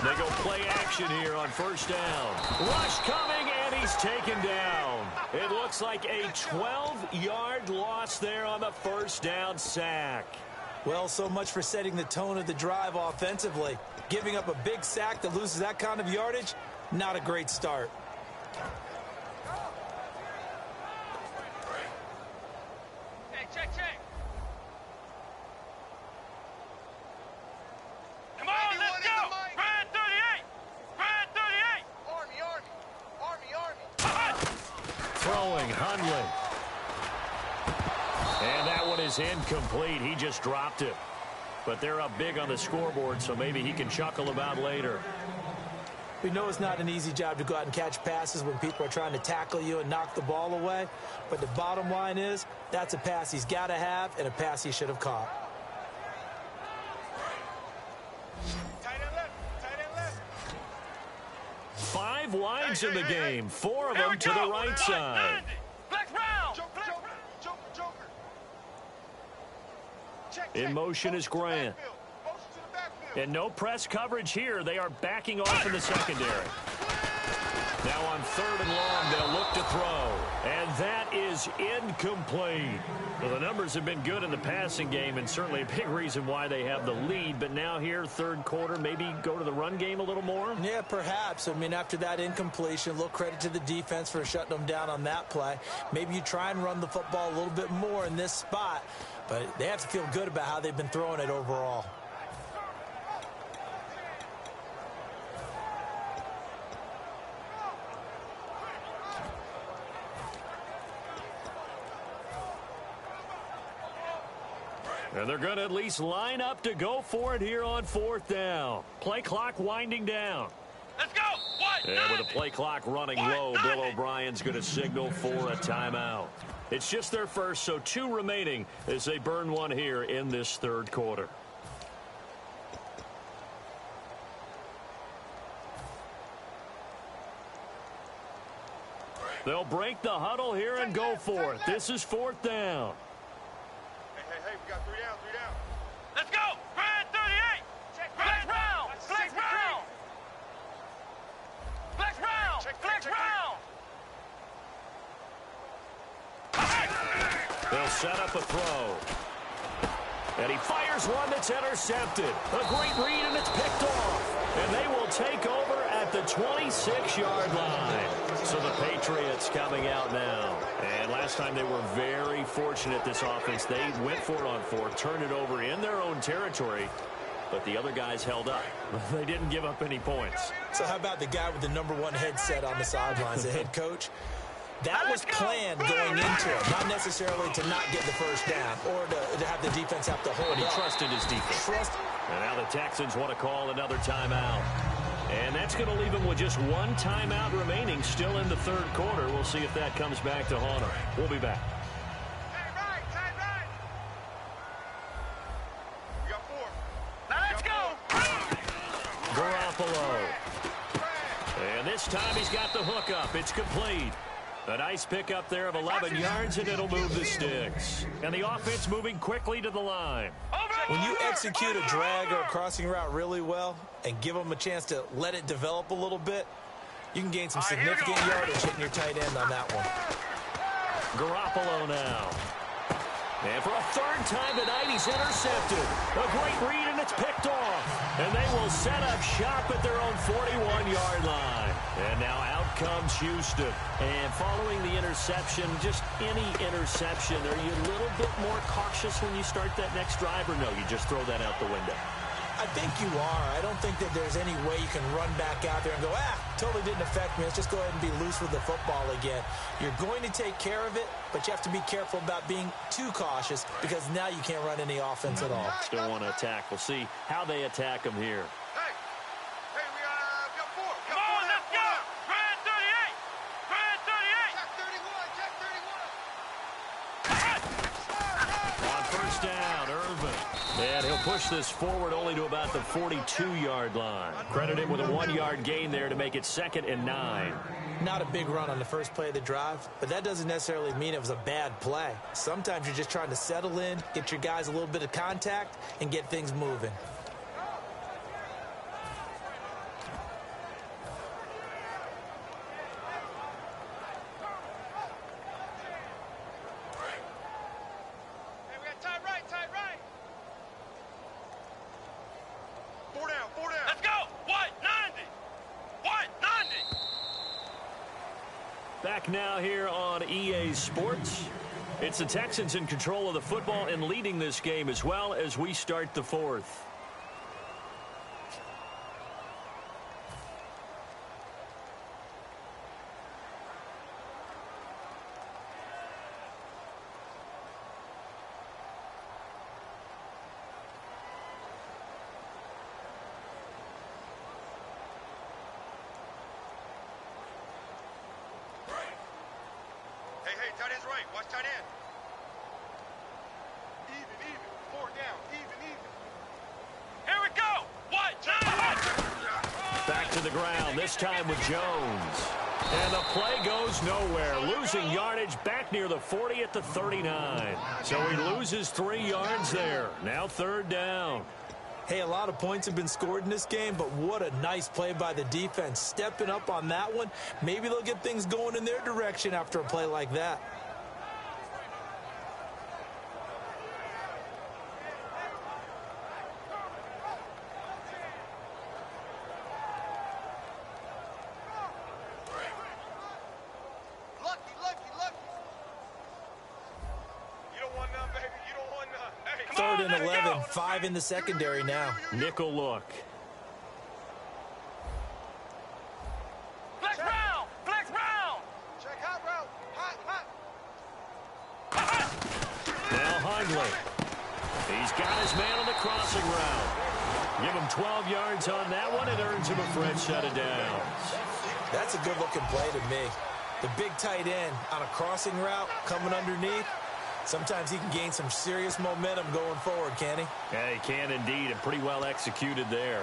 They go play action here on first down. Rush coming, and he's taken down. It looks like a 12-yard loss there on the first down sack. Well, so much for setting the tone of the drive offensively. Giving up a big sack that loses that kind of yardage, not a great start. Check. Come on, let's go. Red 38. Army. Throwing, Hundley. And that one is incomplete. He just dropped it. But they're up big on the scoreboard, so maybe he can chuckle about later. We know it's not an easy job to go out and catch passes when people are trying to tackle you and knock the ball away. But the bottom line is, that's a pass he's got to have and a pass he should have caught. Tight end left. 5 5 wides in the game, 4 of them to the right side. In motion is Grant. And no press coverage here. They are backing off in the secondary. Now on 3rd and long, they'll look to throw. And that is incomplete. Well, the numbers have been good in the passing game, and certainly a big reason why they have the lead. But now here, 3rd quarter, maybe go to the run game a little more? Yeah, perhaps. I mean, after that incompletion, a little credit to the defense for shutting them down on that play. Maybe you try and run the football a little bit more in this spot. But they have to feel good about how they've been throwing it overall. And they're going to at least line up to go for it here on 4th down. Play clock winding down. Let's go. And with the play clock running low, Bill O'Brien's going to signal for a timeout. It's just their first, so 2 remaining as they burn one here in this 3rd quarter. They'll break the huddle here and go for it. This is 4th down. Hey, we got 3 down, 3 down. Let's go. Red 38. Flex round. Flex round. Flex round. Flex round. They'll set up a throw. And he fires one that's intercepted. A great read, and it's picked off. And they will take over at the 26-yard line. So the Patriots coming out now. And last time they were very fortunate, this offense. They went for it on 4th, turned it over in their own territory. But the other guys held up. They didn't give up any points. So how about the guy with the #1 headset on the sidelines, the head coach? That was planned going into it, not necessarily to not get the first down or to have the defense have to hold But he up. trusted his defense. And now the Texans want to call another timeout. And that's going to leave them with just 1 timeout remaining still in the 3rd quarter. We'll see if that comes back to haunt them. We'll be back. Time right. We got 4. Now let's go. Garoppolo. And this time he's got the hook up. It's complete. A nice pickup there of 11 yards, and it'll move the sticks. And the offense moving quickly to the line. When you execute a drag or a crossing route really well and give them a chance to let it develop a little bit, you can gain some significant yardage hitting your tight end on that one. Garoppolo now. And for a 3rd time tonight, he's intercepted. A great read, and it's picked off. And they will set up shop at their own 41-yard line. And now out comes Houston. And following the interception, just any interception, are you a little bit more cautious when you start that next drive, or no, you just throw that out the window? I think you are. I don't think that there's any way you can run back out there and go, totally didn't affect me. Let's just go ahead and be loose with the football again. You're going to take care of it, but you have to be careful about being too cautious because now you can't run any offense at all. Still want to attack. We'll see how they attack them here. Hey, we got 4. Come on, let's go. Red 38. Red 38. Check 31. On 1st down, Irvin. And he'll push this forward only to about the 42-yard line. Credit him with a 1-yard gain there to make it 2nd and 9. Not a big run on the first play of the drive, but that doesn't necessarily mean it was a bad play. Sometimes you're just trying to settle in, get your guys a little bit of contact, and get things moving. Hey, we got tight right. 4 down. Let's go. What? 90. What? 90. Back now here on EA Sports. It's the Texans in control of the football and leading this game as well as we start the 4th. Hey, tight end's right. Watch tight end. Even. 4 down. Even. Here we go. What? Back to the ground. this time with Jones. And the play goes nowhere. Losing yardage back near the 40 at the 39. So he loses 3 yards there. Now 3rd down. Hey, a lot of points have been scored in this game, but what a nice play by the defense. Stepping up on that one. Maybe they'll get things going in their direction after a play like that. Third and 11, 5 in the secondary now. Nickel look. Flex round! Flex round! Check hot route. Hot. Now Hundley. He's got his man on the crossing route. Give him 12 yards on that one. It earns him a fresh set of downs. That's a good-looking play to me. The big tight end on a crossing route coming underneath. Sometimes he can gain some serious momentum going forward, can he? Yeah, he can indeed, and pretty well executed there.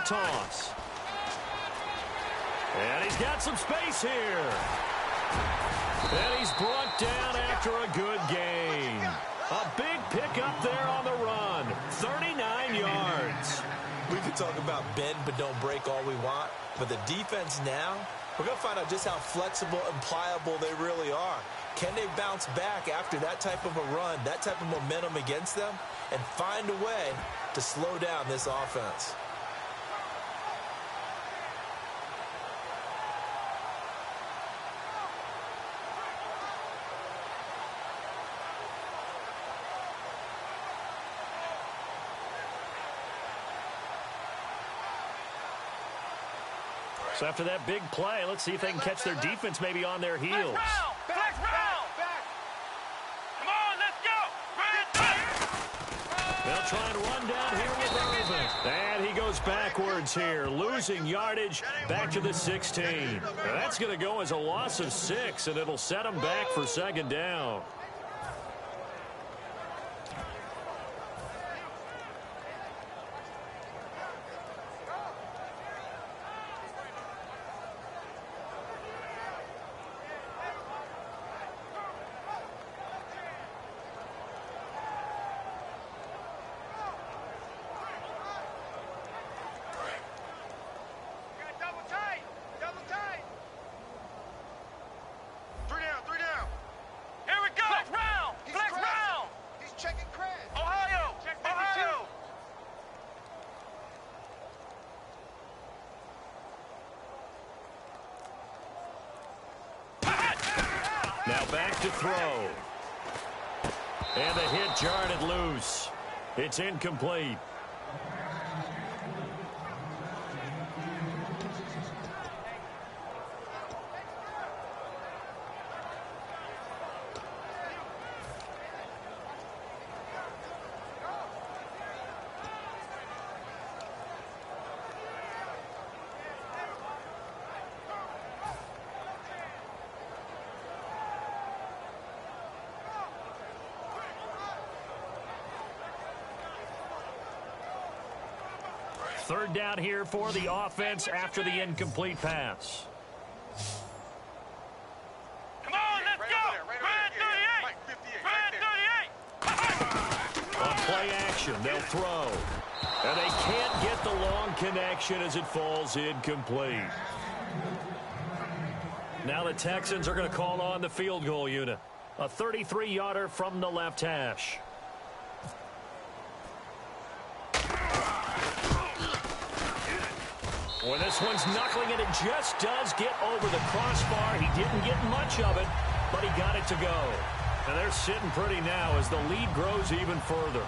Toss. And he's got some space here. And he's brought down after a good game. A big pickup there on the run. 39 yards. We could talk about bend but don't break all we want. But the defense now, we're going to find out just how flexible and pliable they really are. Can they bounce back after that type of a run, that type of momentum against them, and find a way to slow down this offense? So after that big play, let's see if they can catch their defense maybe on their heels. Flex round! Come on, let's go! They'll try and run down here with Irvin. And he goes backwards here, losing yardage back to the 16. Now that's going to go as a loss of 6, and it'll set him back for 2nd down. Now back to throw. And the hit jarred it loose. It's incomplete. Third down here for the offense after the incomplete pass. Come on, let's go! Red 38! Red 38! On play action, they'll throw. And they can't get the long connection as it falls incomplete. Now the Texans are going to call on the field goal unit. A 33-yarder from the left hash. Well, this one's knuckling it. It just does get over the crossbar. He didn't get much of it, but he got it to go. And they're sitting pretty now as the lead grows even further.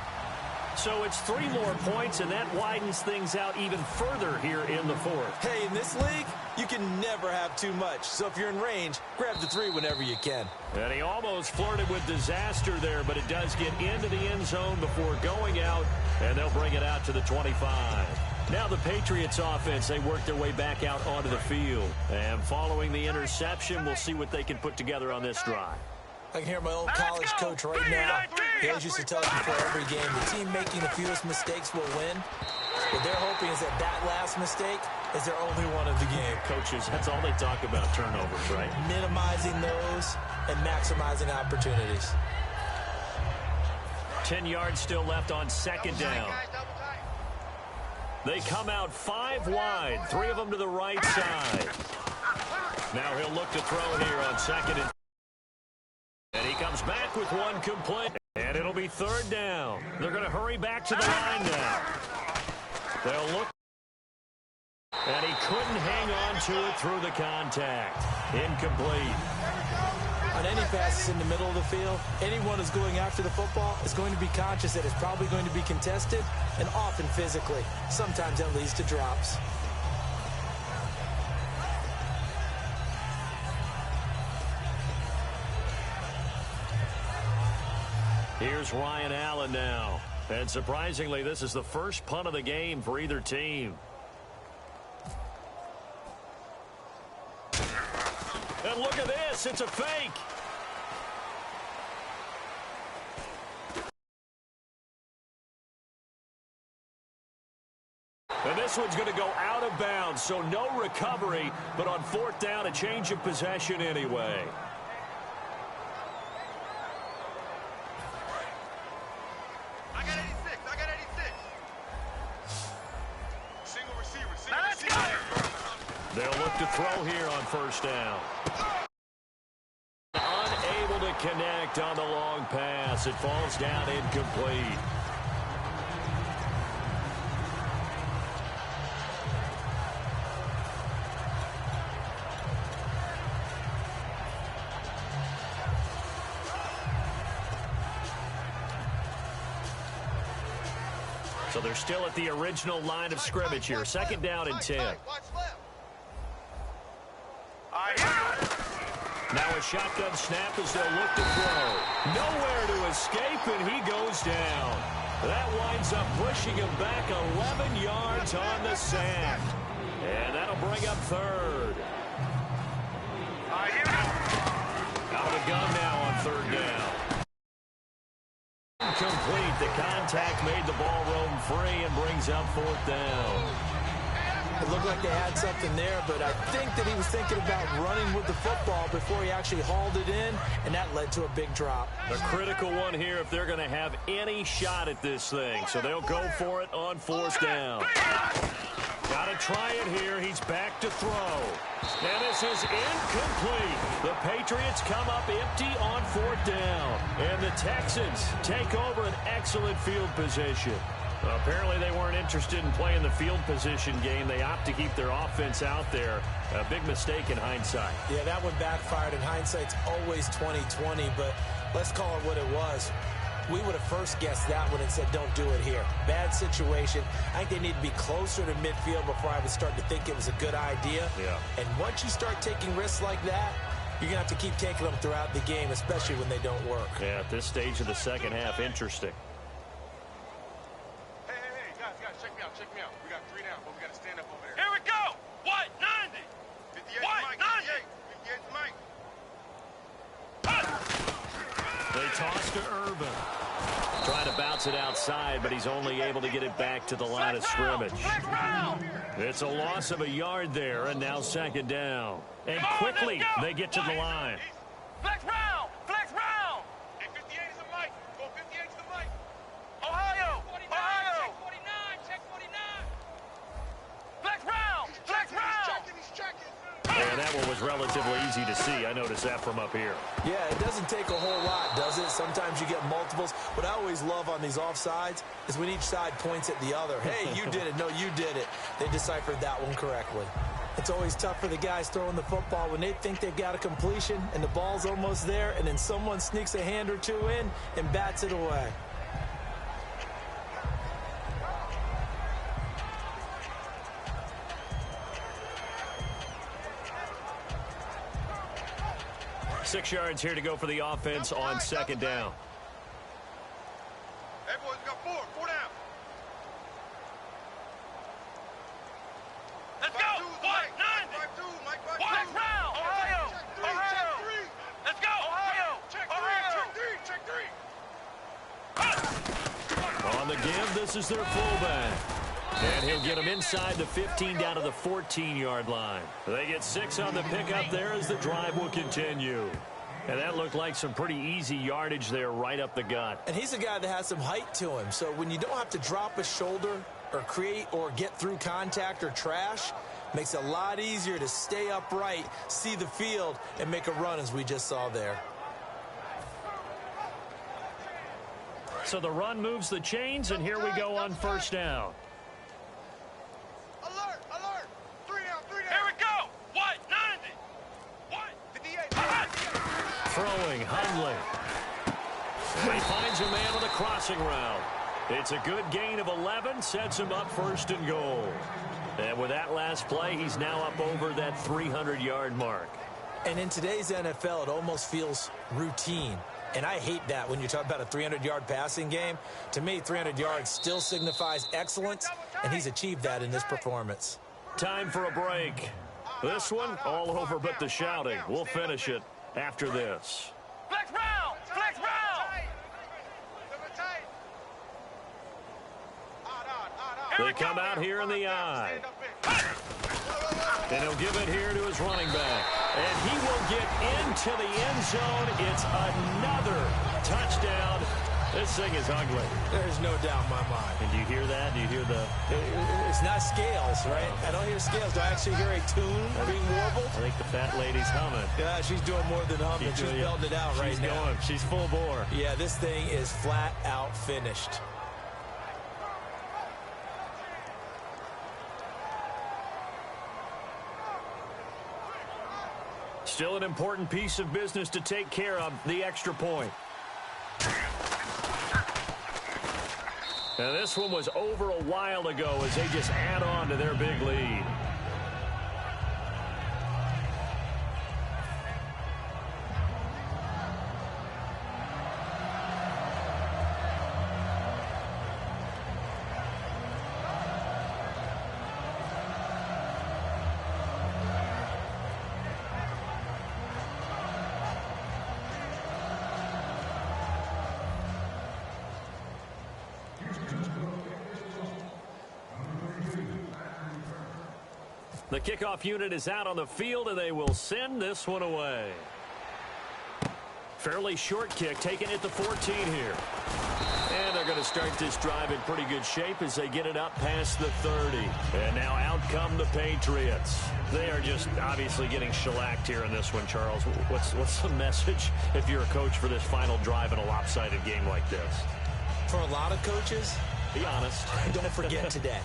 So it's 3 more points, and that widens things out even further here in the fourth. Hey, in this league, you can never have too much. So if you're in range, grab the 3 whenever you can. And he almost flirted with disaster there, but it does get into the end zone before going out, and they'll bring it out to the 25. Now the Patriots offense, they work their way back out onto the field. And following the interception, we'll see what they can put together on this drive. I can hear my old college coach right now. He always used to tell us before every game, the team making the fewest mistakes will win. What they're hoping is that that last mistake is their only one of the game. Coaches, that's all they talk about, turnovers, right? Minimizing those and maximizing opportunities. 10 yards still left on second down. They come out 5 wide, 3 of them to the right side. Now he'll look to throw here on second and he comes back with 1 complete. And it'll be 3rd down. They're going to hurry back to the line now. They'll look. And he couldn't hang on to it through the contact. Incomplete. On any passes in the middle of the field, anyone who's going after the football is going to be conscious that it's probably going to be contested, and often physically. Sometimes that leads to drops. Here's Ryan Allen now. And surprisingly, this is the first punt of the game for either team. And look at this. It's a fake. And this one's going to go out of bounds, so no recovery. But on 4th down, a change of possession anyway. I got 86. I got 86. Single receiver. Let's go. They'll look to throw here on 1st down. Unable to connect on the long pass. It falls down incomplete. So they're still at the original line of scrimmage here. 2nd down and 10. Now a shotgun snap as they'll look to throw. Nowhere to escape, and he goes down. That winds up pushing him back 11 yards on the sack. And that'll bring up 3rd. Out of the gun now on 3rd down. Complete. The contact made the ball roam free and brings up 4th down. It looked like they had something there, but I think that he was thinking about running with the football before he actually hauled it in, and that led to a big drop. A critical one here if they're going to have any shot at this thing. So they'll go for it on 4th down. Got to try it here. He's back to throw. And this is incomplete. The Patriots come up empty on 4th down. And the Texans take over an excellent field position. Well, apparently they weren't interested in playing the field position game. They opt to keep their offense out there. A big mistake in hindsight. Yeah, that one backfired, and hindsight's always 20/20, but let's call it what it was. We would have first guessed that one and said, don't do it here. Bad situation. I think they need to be closer to midfield before I would start to think it was a good idea. Yeah. And once you start taking risks like that, you're going to have to keep taking them throughout the game, especially when they don't work. Yeah, at this stage of the second half, interesting. Hey, guys, check me out. We got 3 down, but we got to stand up over there. Here we go. What? 90. 58 Mike. 58 Mike. They toss to Urban. Trying to bounce it outside, but he's only able to get it back to the line of scrimmage. It's a loss of a yard there, and now 2nd down. And quickly, they get to the line. Flex round. 58 is the mic. Go 58 is the mic. Ohio. Check 49. Check 49. Flex round. He's checking. And that one was relatively easy to see. I noticed that from up here. Yeah, it doesn't take a whole lot, does it? Sometimes you get multiples. What I always love on these offsides is when each side points at the other. Hey, you did it. No, you did it. They deciphered that one correctly. It's always tough for the guys throwing the football when they think they've got a completion and the ball's almost there, and then someone sneaks a hand or two in and bats it away. 6 yards here to go for the offense on second down. Everyone's got four down. Let's go. White 90. White round. Ohio. Let's go. Ohio. Check three. On the give, this is their fullback. And he'll get him inside the 15 down to the 14-yard line. They get 6 on the pickup there as the drive will continue. And that looked like some pretty easy yardage there right up the gut. And he's a guy that has some height to him. So when you don't have to drop a shoulder or create or get through contact or trash, makes it a lot easier to stay upright, see the field, and make a run as we just saw there. So the run moves the chains, and here we go on first down. Alert. 3 down. Here we go. White 90. White 58. Throwing, Hundley. And he finds a man on the crossing route. It's a good gain of 11, sets him up first and goal. And with that last play, he's now up over that 300-yard mark. And in today's NFL, it almost feels routine. And I hate that when you talk about a 300-yard passing game. To me, 300 yards still signifies excellence, and he's achieved that in this performance. Time for a break. This one, all over but the shouting. We'll finish it after this. Flex round. They come out here in the eye. And he'll give it here to his running back. And he will get into the end zone. It's another touchdown. This thing is ugly. There's no doubt in my mind. And do you hear that? Do you hear the... It's not scales, right? I don't hear scales. Do I actually hear a tune being warbled? I think the fat lady's humming. Yeah, she's doing more than humming. She's belting it out right now. Going. She's full bore. Yeah, this thing is flat out finished. Still an important piece of business to take care of, the extra point. Now this one was over a while ago as they just add on to their big lead. The kickoff unit is out on the field, and they will send this one away. Fairly short kick, taken at the 14 here. And they're going to start this drive in pretty good shape as they get it up past the 30. And now out come the Patriots. They are just obviously getting shellacked here in this one, Charles. What's the message if you're a coach for this final drive in a lopsided game like this? For a lot of coaches, be honest. Don't forget today.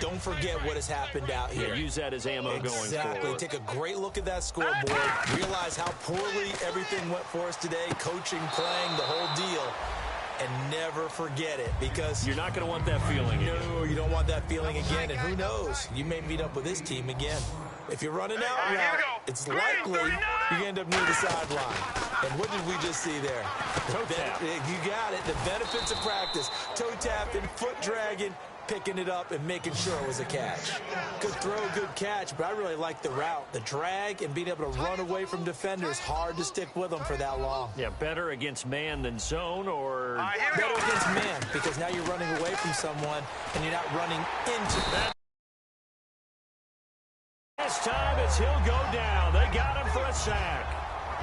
Don't forget what has happened out here. Yeah, use that as ammo going forward. Exactly. Take a great look at that scoreboard. Realize how poorly everything went for us today. Coaching, playing, the whole deal. And never forget it, because you're not going to want that feeling again. No, you don't want that feeling again. And who knows? You may meet up with this team again. If you're running out route, it's likely you end up near the sideline. And what did we just see there? Toe tap. You got it. The benefits of practice. Toe tapping, foot dragging, picking it up and making sure it was a catch. Good throw, good catch, but I really like the route. The drag and being able to run away from defenders, hard to stick with them for that long. Yeah, better against man than zone, or... better against man, because now you're running away from someone and you're not running into that. This time it's he'll go down. They got him for a sack.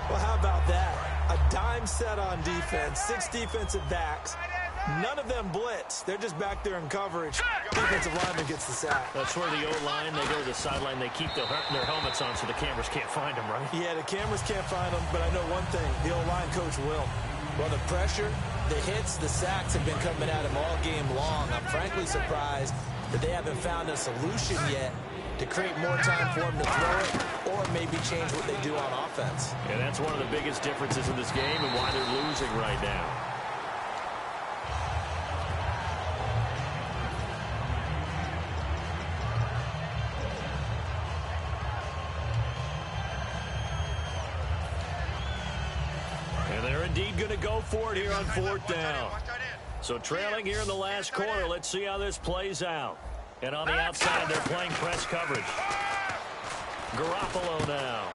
Well, how about that? A dime set on defense, 6 defensive backs. None of them blitz. They're just back there in coverage. Defensive lineman gets the sack. That's where the O-line, they go to the sideline, they keep their helmets on so the cameras can't find them, right? Yeah, the cameras can't find them, but I know one thing. The O-line coach will. Well, the pressure, the hits, the sacks have been coming at him all game long. I'm frankly surprised that they haven't found a solution yet to create more time for him to throw it or maybe change what they do on offense. And that's one of the biggest differences in this game and why they're losing right now. indeed going to go for it here on fourth down. So trailing here in the last quarter, let's see how this plays out. And on the outside, they're playing press coverage. Garoppolo now.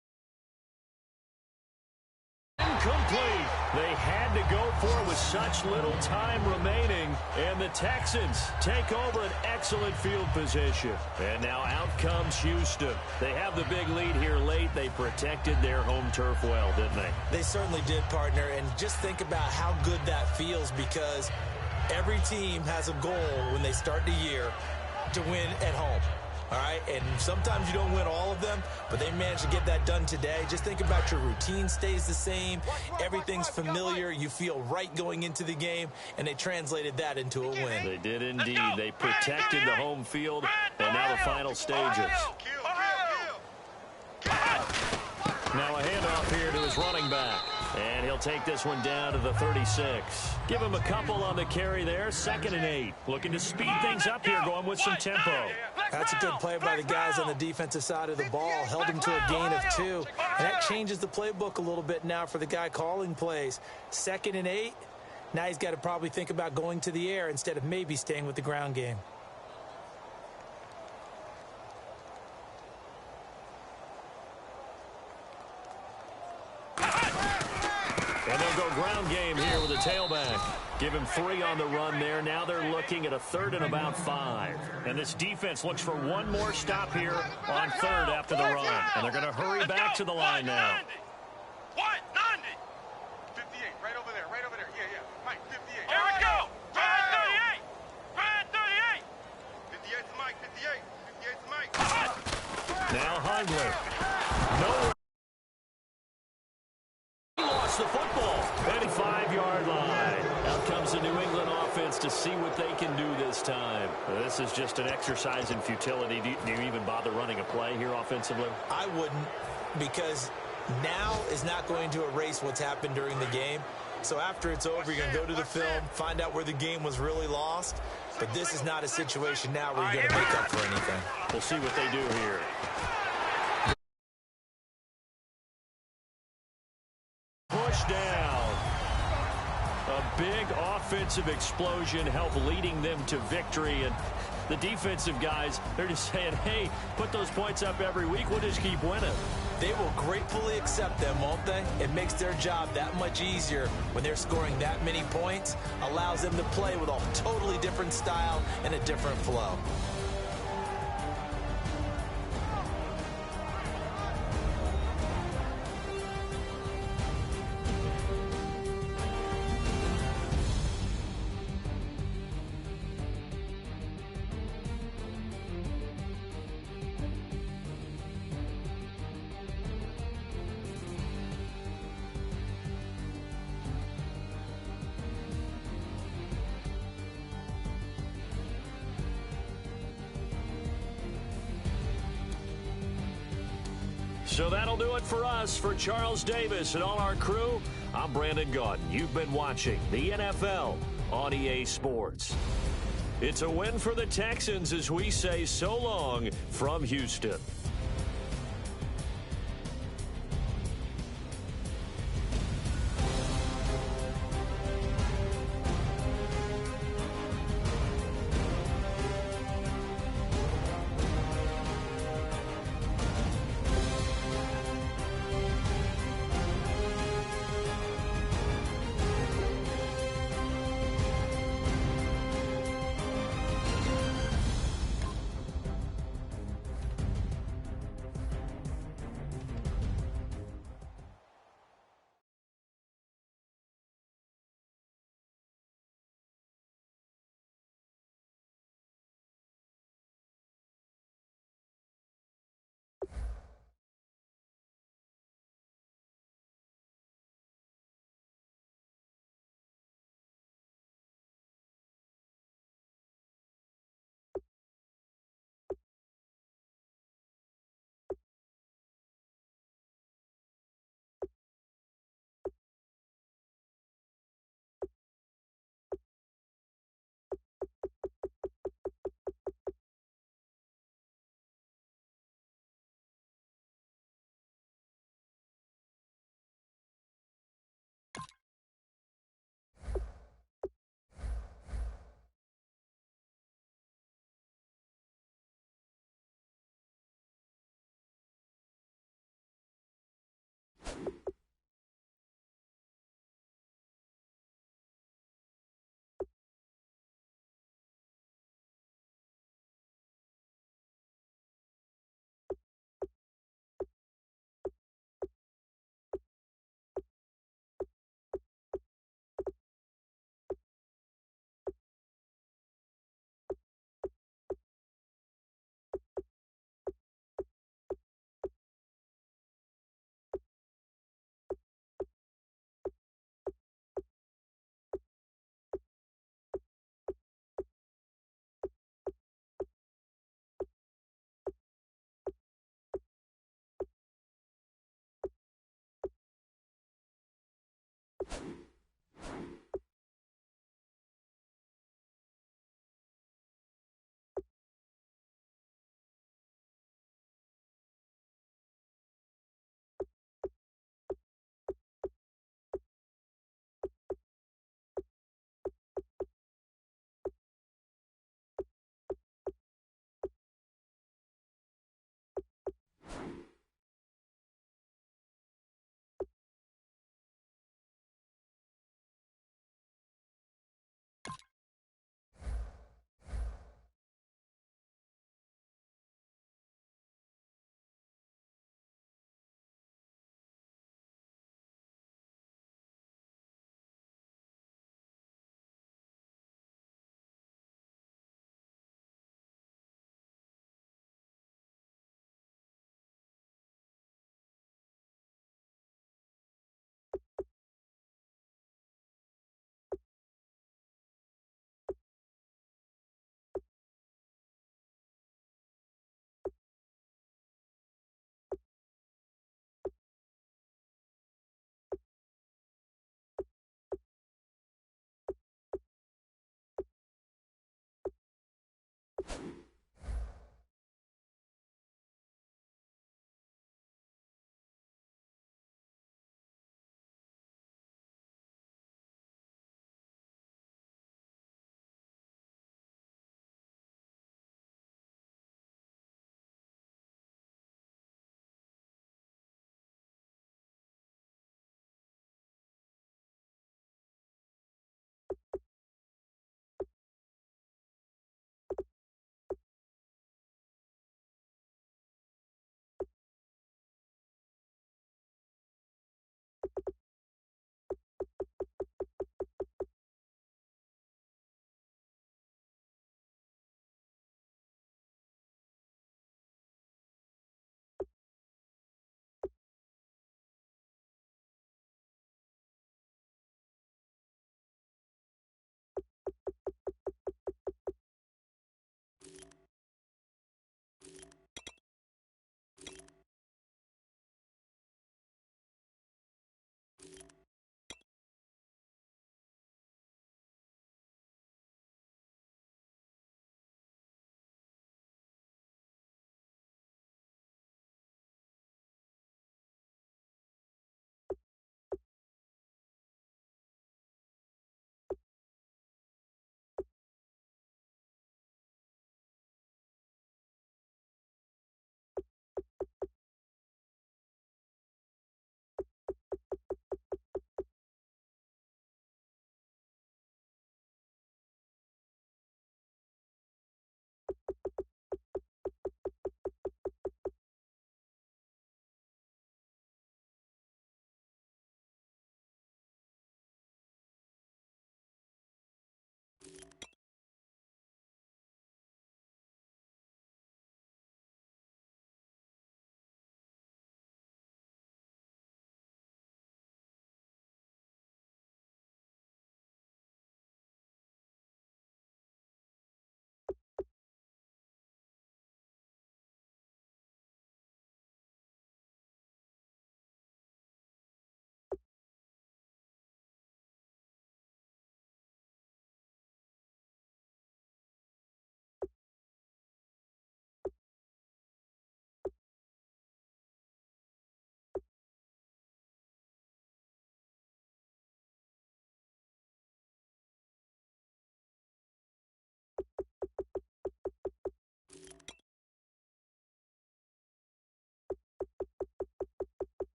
Incomplete. They had to go for it with such little time remaining. And the Texans take over an excellent field position. And now out comes Houston. They have the big lead here late. They protected their home turf well, didn't they? They certainly did, partner. And just think about how good that feels, because every team has a goal when they start the year to win at home. All right, and sometimes you don't win all of them, but they managed to get that done today. Just think about your routine stays the same. Everything's familiar. You feel right going into the game, and they translated that into a win. They did indeed. They protected the home field, and now the final stages. Now a handoff here to his running back. And he'll take this one down to the 36. Give him a couple on the carry there. 2nd and 8. Looking to speed things up here, going with some tempo. That's a good play by the guys on the defensive side of the ball. Held him to a gain of 2. And that changes the playbook a little bit now for the guy calling plays. 2nd and 8. Now he's got to probably think about going to the air instead of maybe staying with the ground game. And they'll go ground game here with a tailback. Give him 3 on the run there. Now they're looking at a 3rd and about 5. And this defense looks for one more stop here on 3rd after the run. And they're going to hurry back to the line now. What? 90. 58, right over there, right over there. Yeah, yeah. Mike, 58. Here we go. Ryan 38. Ryan 38. 58 to Mike, 58. 58 to Mike. Now Hundley. No. The football at the 5-yard line. Out comes the New England offense to see what they can do this time. This is just an exercise in futility. Do you even bother running a play here offensively? I wouldn't, because now is not going to erase what's happened during the game. So after it's over, you're going to go to the film, find out where the game was really lost. But this is not a situation now where you're going to make up for anything. We'll see what they do here. Down. A big offensive explosion helped leading them to victory, and the defensive guys, they're just saying, hey, put those points up every week, we'll just keep winning. They will gratefully accept them, won't they? It makes their job that much easier when they're scoring that many points, allows them to play with a totally different style and a different flow. So that'll do it for us. For Charles Davis and all our crew, I'm Brandon Gaudin. You've been watching the NFL on EA Sports. It's a win for the Texans as we say so long from Houston.